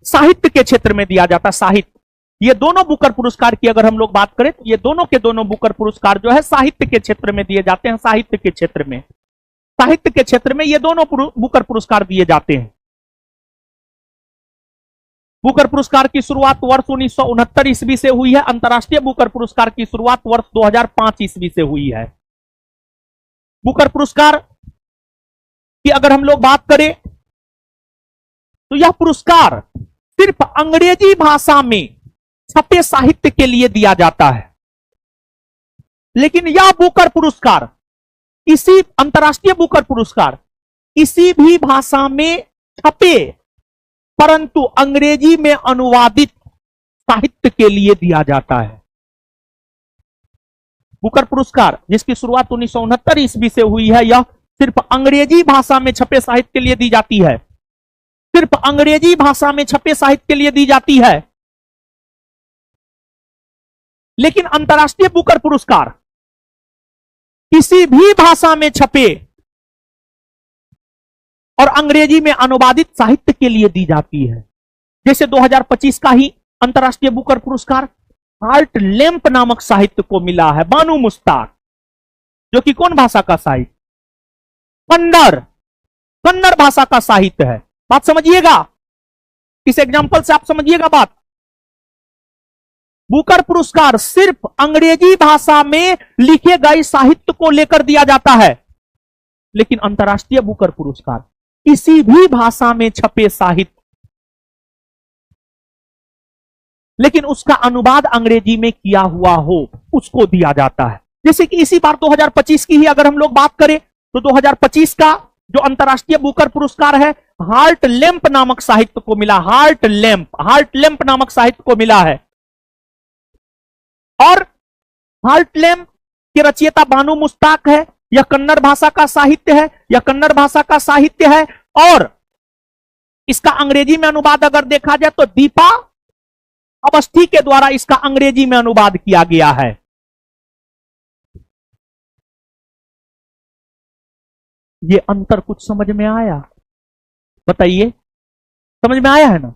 साहित्य के क्षेत्र में दिया जाता है। साहित्य, ये दोनों बुकर पुरस्कार की अगर हम लोग बात करें तो ये दोनों के दोनों बुकर पुरस्कार जो है साहित्य के क्षेत्र में दिए जाते हैं। साहित्य के क्षेत्र में, साहित्य के क्षेत्र में ये दोनों बुकर पुरस्कार दिए जाते हैं। बुकर पुरस्कार की शुरुआत वर्ष 1969 ईस्वी से हुई है। अंतर्राष्ट्रीय बुकर पुरस्कार की शुरुआत वर्ष 2005 ईस्वी से हुई है। बुकर पुरस्कार की अगर हम लोग बात करें तो यह पुरस्कार सिर्फ अंग्रेजी भाषा में छपे साहित्य के लिए दिया जाता है। लेकिन यह बुकर पुरस्कार, इसी अंतर्राष्ट्रीय बुकर पुरस्कार किसी भी भाषा में छपे परंतु अंग्रेजी में अनुवादित साहित्य के लिए दिया जाता है। बुकर पुरस्कार जिसकी शुरुआत 1969 ईस्वी से हुई है, यह सिर्फ अंग्रेजी भाषा में छपे साहित्य के लिए दी जाती है। सिर्फ अंग्रेजी भाषा में छपे साहित्य के लिए दी जाती है। लेकिन अंतर्राष्ट्रीय बुकर पुरस्कार किसी भी भाषा में छपे और अंग्रेजी में अनुवादित साहित्य के लिए दी जाती है। जैसे 2025 का ही अंतर्राष्ट्रीय बुकर पुरस्कार हार्ट लैंप नामक साहित्य को मिला है, बानू मुश्ताक, जो कि कौन भाषा का साहित्य? कन्नड़, कन्नड़ भाषा का साहित्य है। बात समझिएगा, इस एग्जाम्पल से आप समझिएगा बात। बुकर पुरस्कार सिर्फ अंग्रेजी भाषा में लिखे गए साहित्य को लेकर दिया जाता है। लेकिन अंतर्राष्ट्रीय बुकर पुरस्कार किसी भी भाषा में छपे साहित्य, लेकिन उसका अनुवाद अंग्रेजी में किया हुआ हो, उसको दिया जाता है। जैसे कि इसी बार 2025 की ही अगर हम लोग बात करें तो 2025 का जो अंतर्राष्ट्रीय बुकर पुरस्कार है, हार्ट लैंप नामक साहित्य को मिला। हार्ट लैंप नामक साहित्य को मिला है। और हार्ट लैंप के रचयिता बानू मुश्ताक है। यह कन्नड़ भाषा का साहित्य है, यह कन्नड़ भाषा का साहित्य है। और इसका अंग्रेजी में अनुवाद अगर देखा जाए तो दीपा अवस्थी के द्वारा इसका अंग्रेजी में अनुवाद किया गया है। ये अंतर कुछ समझ में आया? बताइए, समझ में आया है ना?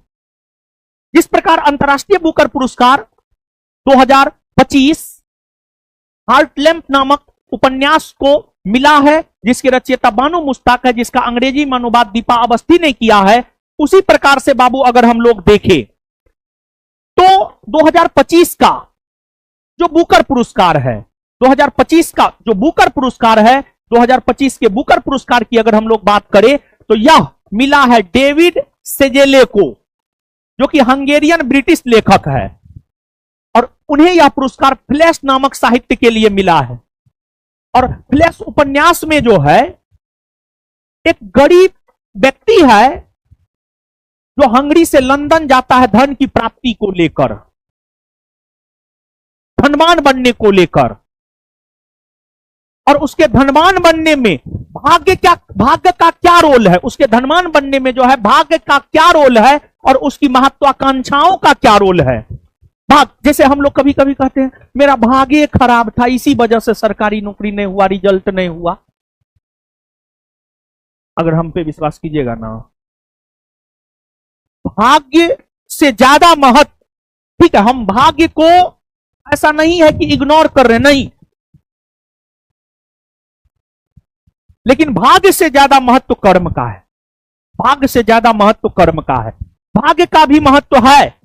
जिस प्रकार अंतर्राष्ट्रीय बुकर पुरस्कार 2025 हार्ट लैंप नामक उपन्यास को मिला है, जिसके रचयिता बानू मुश्ताक है, जिसका अंग्रेजी में अनुवाद दीपा अवस्थी ने किया है, उसी प्रकार से बाबू अगर हम लोग देखें तो 2025 का जो बुकर पुरस्कार है, 2025 का जो बुकर पुरस्कार है, 2025 के बुकर पुरस्कार की अगर हम लोग बात करें तो यह मिला है डेविड सेजेले को, जो कि हंगेरियन ब्रिटिश लेखक है। और उन्हें यह पुरस्कार फ्लैश नामक साहित्य के लिए मिला है। और फ्लैश उपन्यास में जो है, एक गरीब व्यक्ति है जो हंगरी से लंदन जाता है धन की प्राप्ति को लेकर, धनवान बनने को लेकर। और उसके धनवान बनने में भाग्य का क्या रोल है, उसके धनवान बनने में जो है भाग्य का क्या रोल है और उसकी महत्वाकांक्षाओं का क्या रोल है। जैसे हम लोग कभी कभी कहते हैं मेरा भाग्य खराब था, इसी वजह से सरकारी नौकरी नहीं हुआ, रिजल्ट नहीं हुआ। अगर हम पे विश्वास कीजिएगा ना, भाग्य से ज्यादा महत्व, ठीक है, हम भाग्य को ऐसा नहीं है कि इग्नोर कर रहे, नहीं, लेकिन भाग्य से ज्यादा महत्व कर्म का है। भाग्य से ज्यादा महत्व कर्म का है। भाग्य का भी महत्व है,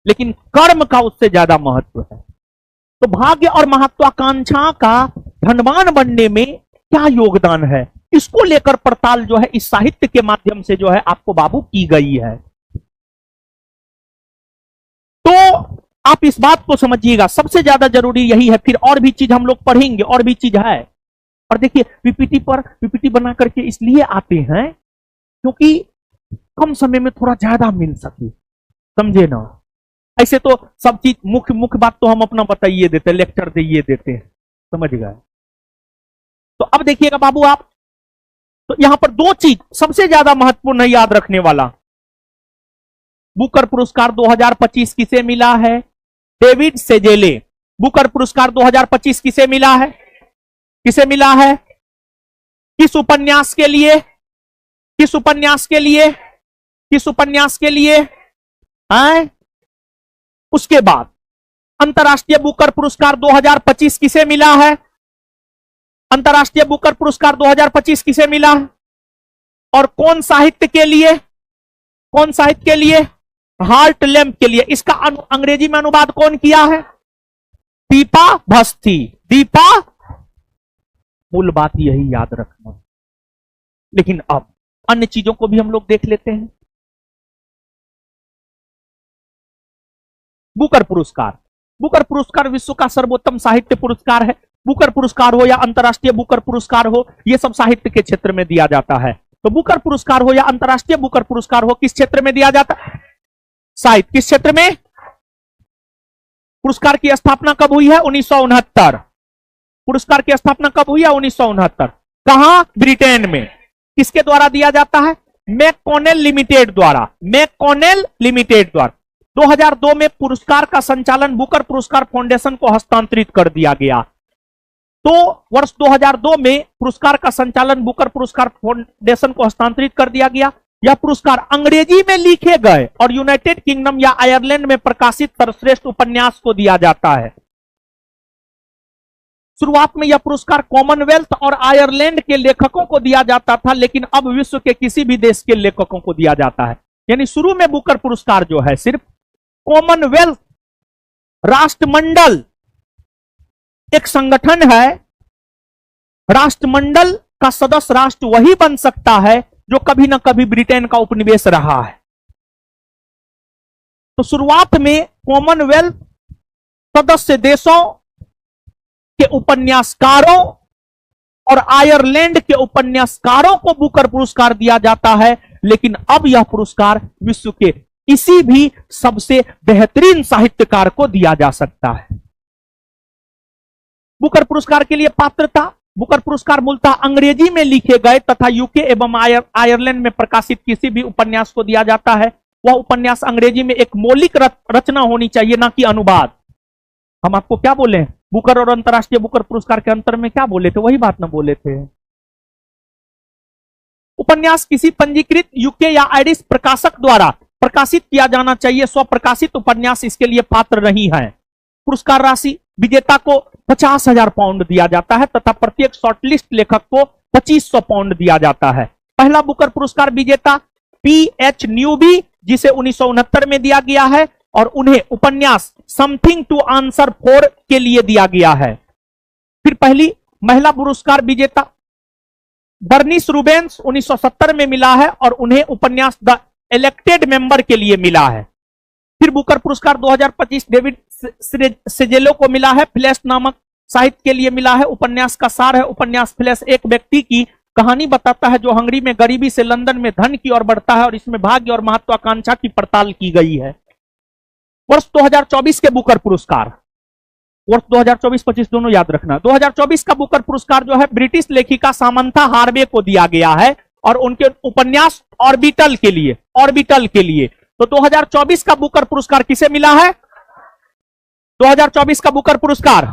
लेकिन कर्म का उससे ज्यादा महत्व है। तो भाग्य और महत्वाकांक्षा का धनवान बनने में क्या योगदान है, इसको लेकर पड़ताल जो है इस साहित्य के माध्यम से जो है आपको बाबू की गई है। तो आप इस बात को समझिएगा, सबसे ज्यादा जरूरी यही है। फिर और भी चीज हम लोग पढ़ेंगे, और भी चीज है। और देखिए पीपीटी बना करके इसलिए आते हैं क्योंकि कम समय में थोड़ा ज्यादा मिल सके, समझे ना। ऐसे तो सब चीज मुख्य बात तो हम अपना बताइए देते, लेक्चर दिए देते हैं, समझ गए। तो अब देखिएगा बाबू आप, तो यहां पर दो चीज सबसे ज्यादा महत्वपूर्ण है याद रखने वाला। बुकर पुरस्कार 2025 किसे मिला है? डेविड सेजेले। बुकर पुरस्कार 2025 किसे मिला है? किसे मिला है? किस उपन्यास के लिए? किस उपन्यास के लिए? किस उपन्यास के लिए? हैं? उसके बाद अंतर्राष्ट्रीय बुकर पुरस्कार 2025 किसे मिला है? अंतर्राष्ट्रीय बुकर पुरस्कार 2025 किसे मिला है? और कौन साहित्य के लिए? कौन साहित्य के लिए? हार्ट लैम्प के लिए। इसका अंग्रेजी में अनुवाद कौन किया है? दीपा भस्ती। दीपा, मूल बात यही याद रखना। लेकिन अब अन्य चीजों को भी हम लोग देख लेते हैं। बुकर पुरस्कार, बुकर पुरस्कार विश्व का सर्वोत्तम साहित्य पुरस्कार है। बुकर पुरस्कार हो या अंतर्राष्ट्रीय बुकर पुरस्कार हो, यह सब साहित्य के क्षेत्र में दिया जाता है। तो बुकर पुरस्कार हो या अंतर्राष्ट्रीय बुकर पुरस्कार हो, किस क्षेत्र में दिया जाता है? साहित्य। किस क्षेत्र में? पुरस्कार की स्थापना कब हुई है? 1969। पुरस्कार की स्थापना कब हुई है? 1969। कहां? ब्रिटेन में। किसके द्वारा दिया जाता है? मैककॉनेल लिमिटेड द्वारा। मैककॉनेल लिमिटेड द्वारा 2002 में पुरस्कार का संचालन बुकर पुरस्कार फाउंडेशन को हस्तांतरित कर दिया गया। तो वर्ष 2002 में पुरस्कार का संचालन बुकर पुरस्कार फाउंडेशन को हस्तांतरित कर दिया गया। यह पुरस्कार अंग्रेजी में लिखे गए और यूनाइटेड किंगडम या आयरलैंड में प्रकाशित सर्वश्रेष्ठ उपन्यास को दिया जाता है। शुरुआत में यह पुरस्कार कॉमनवेल्थ और आयरलैंड के लेखकों को दिया जाता था, लेकिन अब विश्व के किसी भी देश के लेखकों को दिया जाता है। यानी शुरू में बुकर पुरस्कार जो है सिर्फ कॉमनवेल्थ राष्ट्रमंडल एक संगठन है, राष्ट्रमंडल का सदस्य राष्ट्र वही बन सकता है जो कभी ना कभी ब्रिटेन का उपनिवेश रहा है। तो शुरुआत में कॉमनवेल्थ सदस्य देशों के उपन्यासकारों और आयरलैंड के उपन्यासकारों को बुकर पुरस्कार दिया जाता है, लेकिन अब यह पुरस्कार विश्व के किसी भी सबसे बेहतरीन साहित्यकार को दिया जा सकता है। बुकर पुरस्कार के लिए पात्रता, बुकर पुरस्कार मूलतः अंग्रेजी में लिखे गए तथा यूके एवं आयरलैंड में प्रकाशित किसी भी उपन्यास को दिया जाता है। वह उपन्यास अंग्रेजी में एक मौलिक रचना होनी चाहिए, ना कि अनुवाद। हम आपको क्या बोले? बुकर और अंतर्राष्ट्रीय बुकर पुरस्कार के अंतर में क्या बोले थे? वही बात ना बोले थे। उपन्यास किसी पंजीकृत यूके या आयरिश प्रकाशक द्वारा प्रकाशित किया जाना चाहिए। स्वप्रकाशित उपन्यास इसके लिए पात्र नहीं है। पुरस्कार राशि विजेता को 50,000 पाउंड दिया जाता है तथा प्रत्येक शॉर्टलिस्ट लेखक को 2500 पाउंड दिया जाता है। पहला बुकर पुरस्कार विजेता पीएच न्यूबी, जिसे 1969 में दिया गया है, और उन्हें उपन्यास समथिंग टू आंसर फॉर के लिए दिया गया है। फिर पहली महिला पुरस्कार विजेता बर्निस रूबेंस 1970 में मिला है और उन्हें उपन्यास द इलेक्टेड मेंबर के लिए मिला है। फिर बुकर पुरस्कार 2025 डेविड सेजेलो को मिला है। फ्लैश नामक साहित्य के लिए मिला है। उपन्यास का सार है। उपन्यास फ्लैश एक व्यक्ति की कहानी बताता है जो हंगरी में गरीबी से लंदन में धन की ओर बढ़ता है और इसमें भाग्य और महत्वाकांक्षा की पड़ताल की गई है। वर्ष 2024 के बुकर पुरस्कार, वर्ष 2024-25 दोनों याद रखना। 2024 का बुकर पुरस्कार जो है ब्रिटिश लेखिका सामंथा हार्वे को दिया गया है और उनके उपन्यास ऑर्बिटल के लिए, ऑर्बिटल के लिए। तो 2024 का बुकर पुरस्कार किसे मिला है? 2024 का बुकर पुरस्कार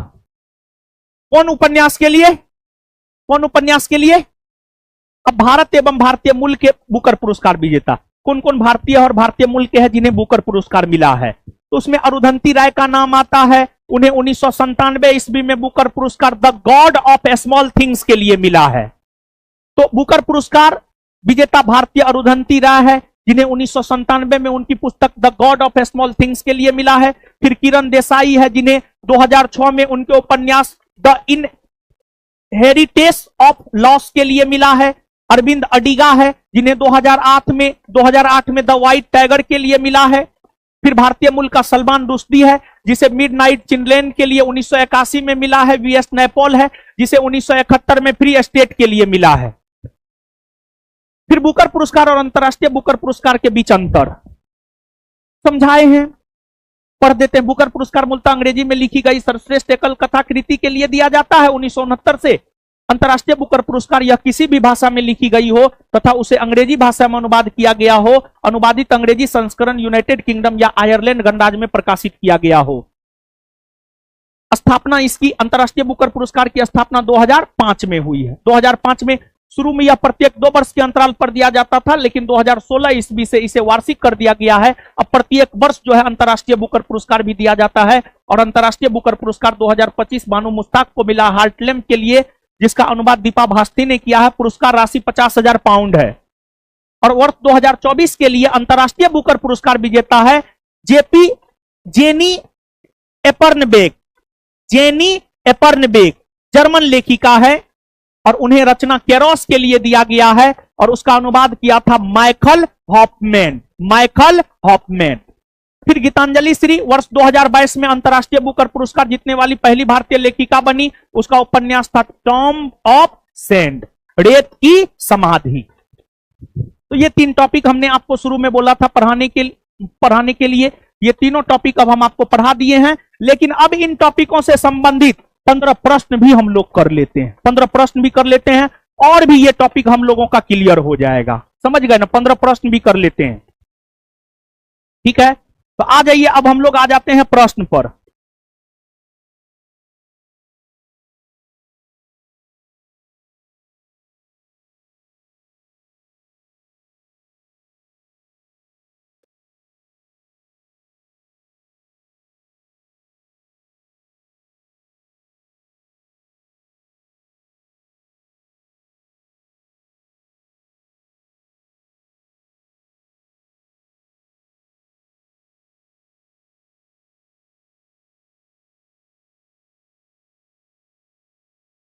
कौन उपन्यास के लिए? कौन उपन्यास के लिए? अब भारत एवं भारतीय मूल के बुकर पुरस्कार विजेता कौन कौन भारतीय और भारतीय मूल के हैं जिन्हें बुकर पुरस्कार मिला है? तो उसमें अरुंधति राय का नाम आता है। उन्हें 1997 ईस्वी में बुकर पुरस्कार the God of small things के लिए मिला है। तो बुकर पुरस्कार विजेता भारतीय अरुंधति राय है, जिन्हें 1997 में उनकी पुस्तक the God of small things के लिए मिला है। फिर किरण देसाई है, जिन्हें 2006 में उनके उपन्यास द हेरिटेज ऑफ लॉस के लिए मिला है। अरविंद अडिगा है जिन्हें 2008 में द व्हाइट टाइगर के लिए मिला है। फिर भारतीय मूल का सलमान रुश्दी है जिसे मिडनाइट चिल्ड्रेन के लिए 1981 में मिला है। वीएस नैपॉल है जिसे 1971 में फ्री स्टेट के लिए मिला है। फिर बुकर पुरस्कार और अंतरराष्ट्रीय बुकर पुरस्कार के बीच अंतर समझाए हैं, पढ़ देते हैं। बुकर पुरस्कार मूलतः अंग्रेजी में लिखी गई सर्वश्रेष्ठ एकल कथा कृति के लिए दिया जाता है 1969 से। अंतरराष्ट्रीय बुकर पुरस्कार यह किसी भी भाषा में लिखी गई हो तथा उसे अंग्रेजी भाषा में अनुवाद किया गया हो, अनुवादित अंग्रेजी संस्करण यूनाइटेड किंगडम या आयरलैंड गणराज्य में प्रकाशित किया गया हो। स्थापना इसकी अंतरराष्ट्रीय बुकर पुरस्कार की स्थापना 2005 में हुई है। 2005 में शुरू में यह प्रत्येक 2 वर्ष के अंतराल पर दिया जाता था, लेकिन 2016 ईस्वी से इसे वार्षिक कर दिया गया है। अब प्रत्येक वर्ष जो है अंतरराष्ट्रीय बुकर पुरस्कार भी दिया जाता है। और अंतरराष्ट्रीय बुकर पुरस्कार 2025 बानू मुश्ताक को मिला हार्टलैम के लिए, जिसका अनुवाद दीपा भास्ती ने किया है। पुरस्कार राशि 50,000 पाउंड है। और वर्ष 2024 के लिए अंतरराष्ट्रीय बुकर पुरस्कार विजेता है जेनी एपर्नबेक, जर्मन लेखिका है और उन्हें रचना केरोस के लिए दिया गया है और उसका अनुवाद किया था माइकल हॉफमैन। फिर गीतांजलि श्री वर्ष 2022 में अंतरराष्ट्रीय बुकर पुरस्कार जीतने वाली पहली भारतीय लेखिका बनी। उसका उपन्यास था टॉम ऑफ सैंड, रेत की समाधि। तो ये 3 टॉपिक हमने आपको शुरू में बोला था पढ़ाने के लिए। ये तीनों टॉपिक अब हम आपको पढ़ा दिए हैं, लेकिन अब इन टॉपिकों से संबंधित 15 प्रश्न भी हम लोग कर लेते हैं। 15 प्रश्न भी कर लेते हैं और भी ये टॉपिक हम लोगों का क्लियर हो जाएगा। समझ गए ना? 15 प्रश्न भी कर लेते हैं, ठीक है। तो आ जाइए, अब हम लोग आ जाते हैं प्रश्न पर।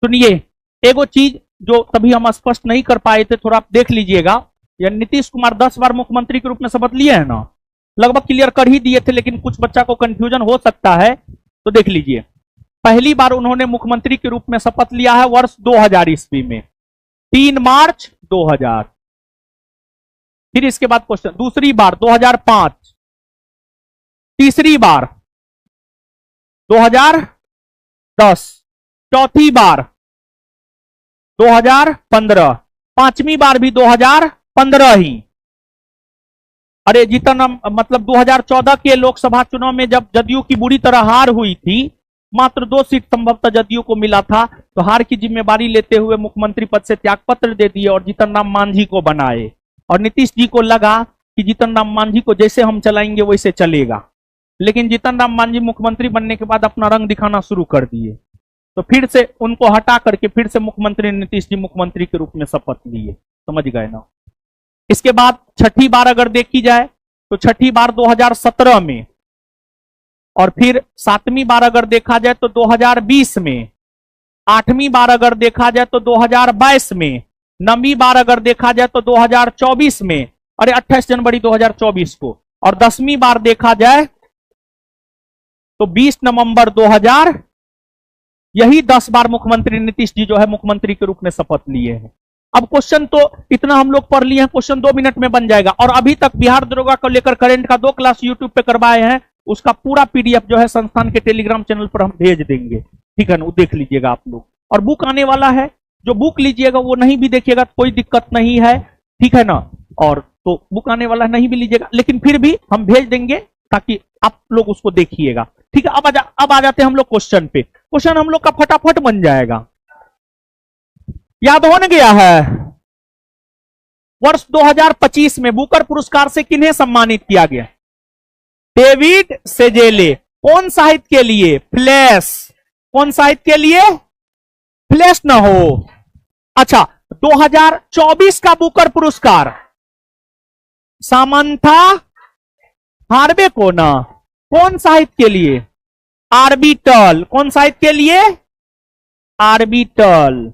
सुनिए, एगो चीज जो तभी हम स्पष्ट नहीं कर पाए थे, थोड़ा आप देख लीजिएगा। या नीतीश कुमार 10 बार मुख्यमंत्री के रूप में शपथ लिए हैं ना, लगभग क्लियर कर ही दिए थे, लेकिन कुछ बच्चा को कंफ्यूजन हो सकता है, तो देख लीजिए। पहली बार उन्होंने मुख्यमंत्री के रूप में शपथ लिया है वर्ष 2000 ईस्वी में, 3 मार्च 2000। फिर इसके बाद क्वेश्चन, दूसरी बार 2005, तीसरी बार 2010, चौथी बार 2015, पांचवी बार भी 2015 ही। अरे जितना मतलब 2014 के लोकसभा चुनाव में जब जदयू की बुरी तरह हार हुई थी, मात्र 2 सीट संभवतः जदयू को मिला था, तो हार की जिम्मेवारी लेते हुए मुख्यमंत्री पद से त्यागपत्र दे दिए और जीतन राम मांझी को बनाए। और नीतीश जी को लगा कि जीतन राम मांझी को जैसे हम चलाएंगे वैसे चलेगा, लेकिन जीतन राम मांझी मुख्यमंत्री बनने के बाद अपना रंग दिखाना शुरू कर दिए। तो फिर से उनको हटा करके फिर से मुख्यमंत्री नीतीश जी मुख्यमंत्री के रूप में शपथ लिए। समझ गए ना? इसके बाद छठी बार अगर देखी जाए तो छठी बार 2017 में, और फिर 7वीं बार अगर देखा जाए तो 2020 में, 8वीं बार अगर देखा जाए तो 2022 में, 9वीं बार अगर देखा जाए तो 2024 में, अरे 28 जनवरी 2024 को, और 10वीं बार देखा जाए तो 20 नवंबर 2000। यही 10 बार मुख्यमंत्री नीतीश जी जो है मुख्यमंत्री के रूप में शपथ लिए हैं। अब क्वेश्चन तो इतना हम लोग पढ़ लिए हैं, क्वेश्चन 2 मिनट में बन जाएगा। और अभी तक बिहार दरोगा को लेकर करंट का 2 क्लास यूट्यूब पे करवाए हैं, उसका पूरा पीडीएफ जो है संस्थान के टेलीग्राम चैनल पर हम भेज देंगे, ठीक है ना? वो देख लीजिएगा आप लोग। और बुक आने वाला है, जो बुक लीजिएगा वो नहीं भी देखिएगा तो कोई दिक्कत नहीं है, ठीक है ना? और तो बुक आने वाला नहीं भी लीजिएगा, लेकिन फिर भी हम भेज देंगे ताकि आप लोग उसको देखिएगा, ठीक है। अब आ जाते हैं हम लोग क्वेश्चन पे। क्वेश्चन हम लोग का फटाफट बन जाएगा, याद हो न गया है? वर्ष 2025 में बुकर पुरस्कार से किन्हें सम्मानित किया गया? डेविड सेजेले। कौन साहित्य के लिए? फ्लैश। कौन साहित्य के लिए? फ्लैश ना हो। अच्छा, 2024 का बुकर पुरस्कार सामंथा हार्वे को ना, कौन साहित्य के लिए? आर्बिटल। कौन साहित्य के लिए? ऑर्बिटल।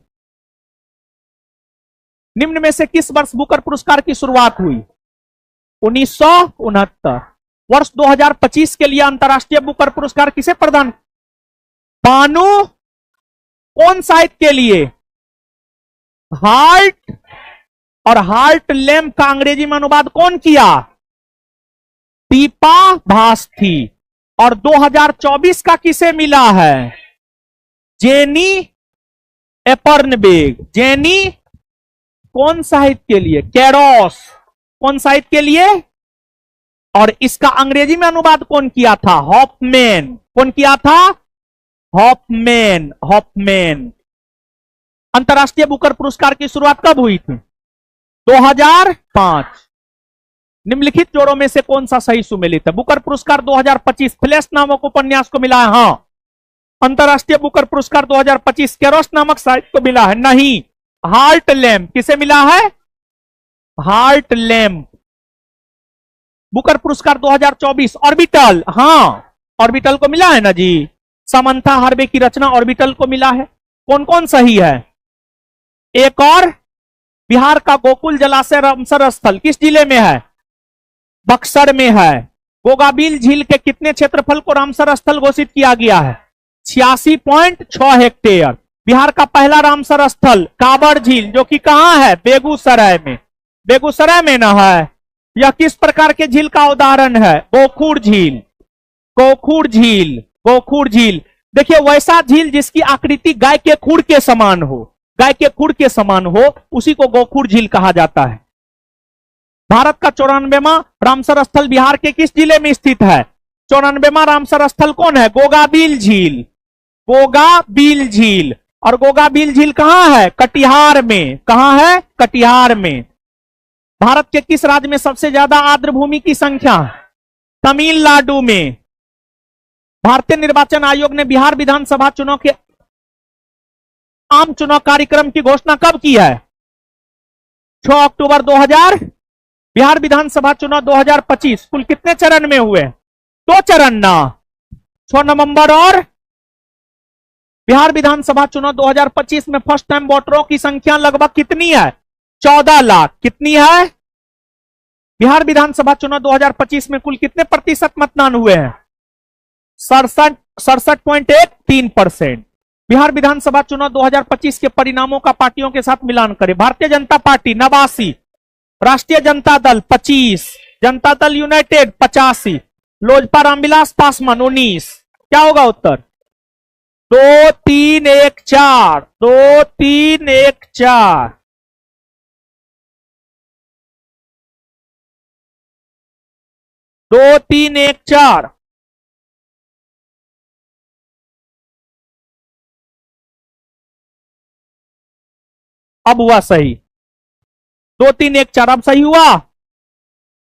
निम्न में से किस वर्ष बुकर पुरस्कार की शुरुआत हुई? 1969। वर्ष 2025 के लिए अंतर्राष्ट्रीय बुकर पुरस्कार किसे प्रदान? बानु। कौन साहित्य के लिए? हार्ट। और हार्ट लैम्प का अंग्रेजी में अनुवाद कौन किया? दीपा भास्थी। और 2024 का किसे मिला है? जेनी एपर्नबेग। जेनी कौन साहित्य के लिए? कैरोस। कौन साहित्य के लिए? और इसका अंग्रेजी में अनुवाद कौन किया था? हॉफमैन। कौन किया था? हॉफमैन। हॉफमैन। अंतर्राष्ट्रीय बुकर पुरस्कार की शुरुआत कब हुई थी? 2005। निम्नलिखित जोड़ों में से कौन सा सही सुमेलित है? बुकर पुरस्कार 2025 फ्लैश नामक उपन्यास को मिला है? हां। अंतर्राष्ट्रीय बुकर पुरस्कार 2025 कैरोस नामक साहित्य को मिला है? नहीं। हार्ट लैम्प किसे मिला है? Heart lamp. बुकर पुरस्कार 2024 ऑर्बिटल। हां, ऑर्बिटल को मिला है ना जी। समंथा हार्वे की रचना ऑर्बिटल को मिला है। कौन कौन सही है? एक और, बिहार का गोकुल जलाशय रामसर स्थल किस जिले में है? बक्सर में है। गोगाबिल झील के कितने क्षेत्रफल को रामसर स्थल घोषित किया गया है? 86.6 हेक्टेयर। बिहार का पहला रामसर स्थल कांवड़ झील, जो कि कहां है? बेगूसराय में। बेगूसराय में ना है। यह किस प्रकार के झील का उदाहरण है? गोखुर झील। गोखुर झील। गोखुर झील। देखिए, वैसा झील जिसकी आकृति गाय के खुर के समान हो, गाय के खुर के समान हो, उसी को गोखुर झील कहा जाता है। भारत का 94वां रामसर स्थल बिहार के किस जिले में स्थित है? 94वां रामसर स्थल कौन है? गोगाबिल झील। गोगाबिल झील। और गोगाबिल झील कहां है? कटिहार में। कहां है? कटिहार में। भारत के किस राज्य में सबसे ज्यादा आर्द्र भूमि की संख्या? तमिलनाडु में। भारतीय निर्वाचन आयोग ने बिहार विधानसभा चुनाव के आम चुनाव कार्यक्रम की घोषणा कब की है? 6 अक्टूबर 2000। बिहार विधानसभा चुनाव 2025 कुल कितने चरण में हुए? 2 चरण ना। 6 नवंबर और। बिहार विधानसभा चुनाव 2025 में फर्स्ट टाइम वोटरों की संख्या लगभग कितनी है? 14 लाख। कितनी है? बिहार विधानसभा चुनाव 2025 में कुल कितने प्रतिशत मतदान हुए हैं? 67.13%। बिहार विधानसभा चुनाव 2025 के परिणामों का पार्टियों के साथ मिलान करें। भारतीय जनता पार्टी 89, राष्ट्रीय जनता दल 25, जनता दल यूनाइटेड 85, लोजपा रामविलास पासवान 19। क्या होगा उत्तर? 2 3 1 4। 2 3 1 4। दो तीन एक चार। अब हुआ सही। 2 3 1 4 अब सही हुआ।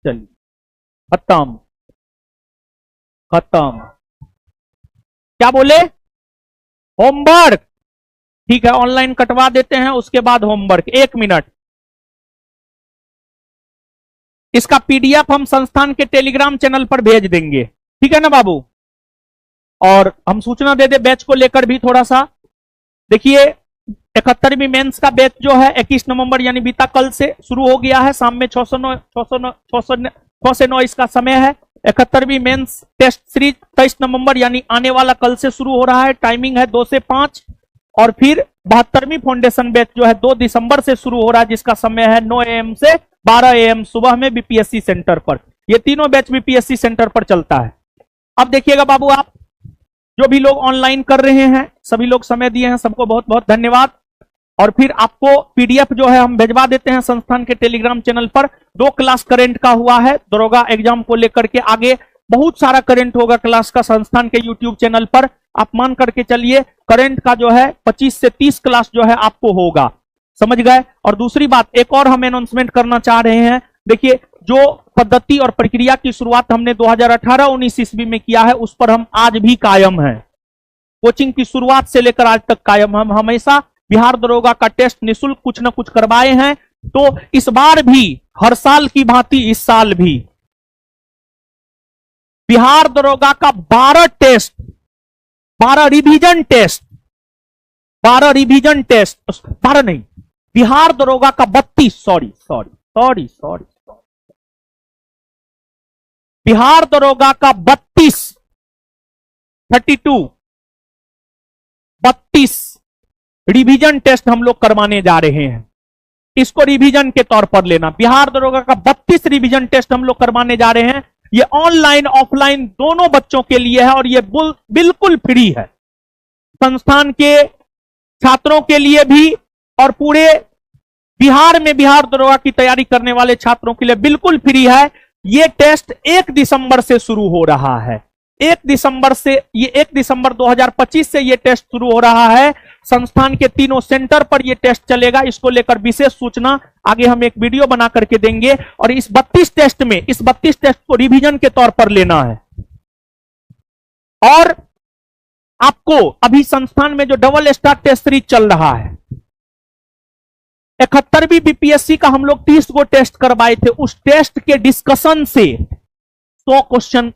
चलिए, खत्म। खत्म। क्या बोले? होमवर्क। ठीक है, ऑनलाइन कटवा देते हैं, उसके बाद होमवर्क। 1 मिनट। इसका पीडीएफ हम संस्थान के टेलीग्राम चैनल पर भेज देंगे। ठीक है ना बाबू? और हम सूचना दे दे बैच को लेकर भी थोड़ा सा। देखिए, 71वीं मेंस का बैच जो है 21 नवंबर यानी बीता कल से शुरू हो गया है। शाम में 6 से 9 इसका समय है। 71वीं मेंस टेस्ट सीरीज 23 नवंबर यानी आने वाला कल से शुरू हो रहा है। टाइमिंग है 2 से 5। और फिर 72वीं फाउंडेशन बैच जो है 2 दिसंबर से शुरू हो रहा है, जिसका समय है 9 AM से 12 AM सुबह में बीपीएससी सेंटर पर। ये तीनों बैच बीपीएससी सेंटर पर चलता है। अब देखिएगा बाबू, आप जो भी लोग ऑनलाइन कर रहे हैं, सभी लोग समय दिए हैं, सबको बहुत बहुत धन्यवाद। और फिर आपको पीडीएफ जो है हम भेजवा देते हैं संस्थान के टेलीग्राम चैनल पर। 2 क्लास करंट का हुआ है दरोगा एग्जाम को लेकर के। आगे बहुत सारा करंट होगा क्लास का संस्थान के यूट्यूब चैनल पर। आप मान करके चलिए, करंट का जो है 25 से 30 क्लास जो है आपको होगा। समझ गए? और दूसरी बात, एक और हम अनाउंसमेंट करना चाह रहे हैं। देखिए, जो पद्धति और प्रक्रिया की शुरुआत हमने 2018-19 ईस्वी में किया है, उस पर हम आज भी कायम हैं। कोचिंग की शुरुआत से लेकर आज तक कायम। हम हमेशा बिहार दरोगा का टेस्ट निःशुल्क कुछ न कुछ करवाए हैं। तो इस बार भी, हर साल की भांति इस साल भी बिहार दरोगा का 12 test, 12 revision test, 12 revision test, 12 नहीं, बिहार दरोगा का 32, सॉरी, बिहार दरोगा का 32 रिवीजन टेस्ट हम लोग करवाने जा रहे हैं। इसको रिवीजन के तौर पर लेना। बिहार दरोगा का 32 रिवीजन टेस्ट हम लोग करवाने जा रहे हैं। ये ऑनलाइन ऑफलाइन दोनों बच्चों के लिए है और ये बिल्कुल फ्री है, संस्थान के छात्रों के लिए भी और पूरे बिहार में बिहार दरोगा की तैयारी करने वाले छात्रों के लिए बिल्कुल फ्री है। ये टेस्ट 1 दिसंबर से शुरू हो रहा है। 1 दिसंबर 2025 से ये टेस्ट शुरू हो रहा है। संस्थान के तीनों सेंटर पर ये टेस्ट चलेगा। इसको लेकर विशेष सूचना आगे हम एक वीडियो बना करके देंगे। और इस 32 टेस्ट को रिवीजन के तौर पर लेना है। और आपको अभी संस्थान में जो डबल स्टार टेस्ट सीरीज चल रहा है, 71वीं बीपीएससी का हम लोग 30 गो टेस्ट करवाए थे। उस टेस्ट के डिस्कशन से 100 क्वेश्चन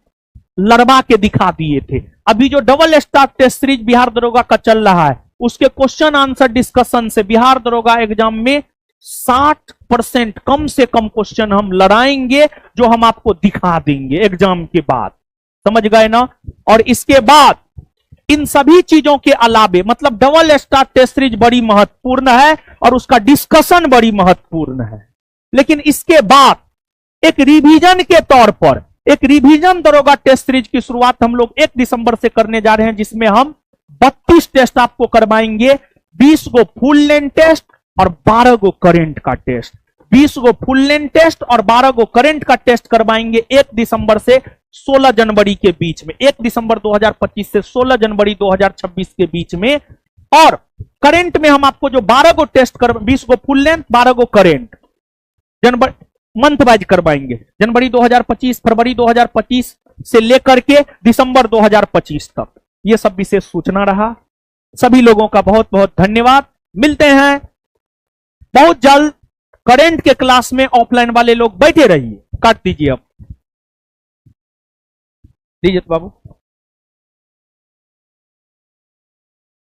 लड़वा के दिखा दिए थे। अभी जो double star test series Bihar दरोगा का चल रहा है, उसके क्वेश्चन आंसर डिस्कशन से बिहार दरोगा एग्जाम में 60% कम से कम क्वेश्चन हम लड़ाएंगे, जो हम आपको दिखा देंगे एग्जाम के बाद। समझ गए ना? और इसके बाद इन सभी चीजों के अलावे, मतलब डबल स्टार टेस्ट सीरीज बड़ी महत्वपूर्ण है और उसका डिस्कशन बड़ी महत्वपूर्ण है, लेकिन इसके बाद एक रिवीजन के तौर पर एक रिवीजन दरोगा टेस्ट सीरीज की शुरुआत हम लोग 1 दिसंबर से करने जा रहे हैं, जिसमें हम 32 टेस्ट आपको करवाएंगे। 20 गो फुल लेंथ टेस्ट और 12 गो करेंट का टेस्ट। 20 गो फुल लेंथ टेस्ट और 12 गो करेंट का टेस्ट करवाएंगे 1 दिसंबर से 16 जनवरी के बीच में। 1 दिसंबर 2025 से 16 जनवरी 2026 के बीच में। और करेंट में हम आपको जो 12 गो टेस्ट 20 गो फुल लेंथ, 12 गो करेंट जनवरी मंथ वाइज करवाएंगे। जनवरी 2025, फरवरी 2025 से लेकर के दिसंबर 2025 तक। यह सब विशेष सूचना रहा। सभी लोगों का बहुत बहुत धन्यवाद। मिलते हैं बहुत जल्द। करेंट के क्लास में ऑफलाइन वाले लोग बैठे रहिए। काट दीजिए अब, दीजिए बाबू।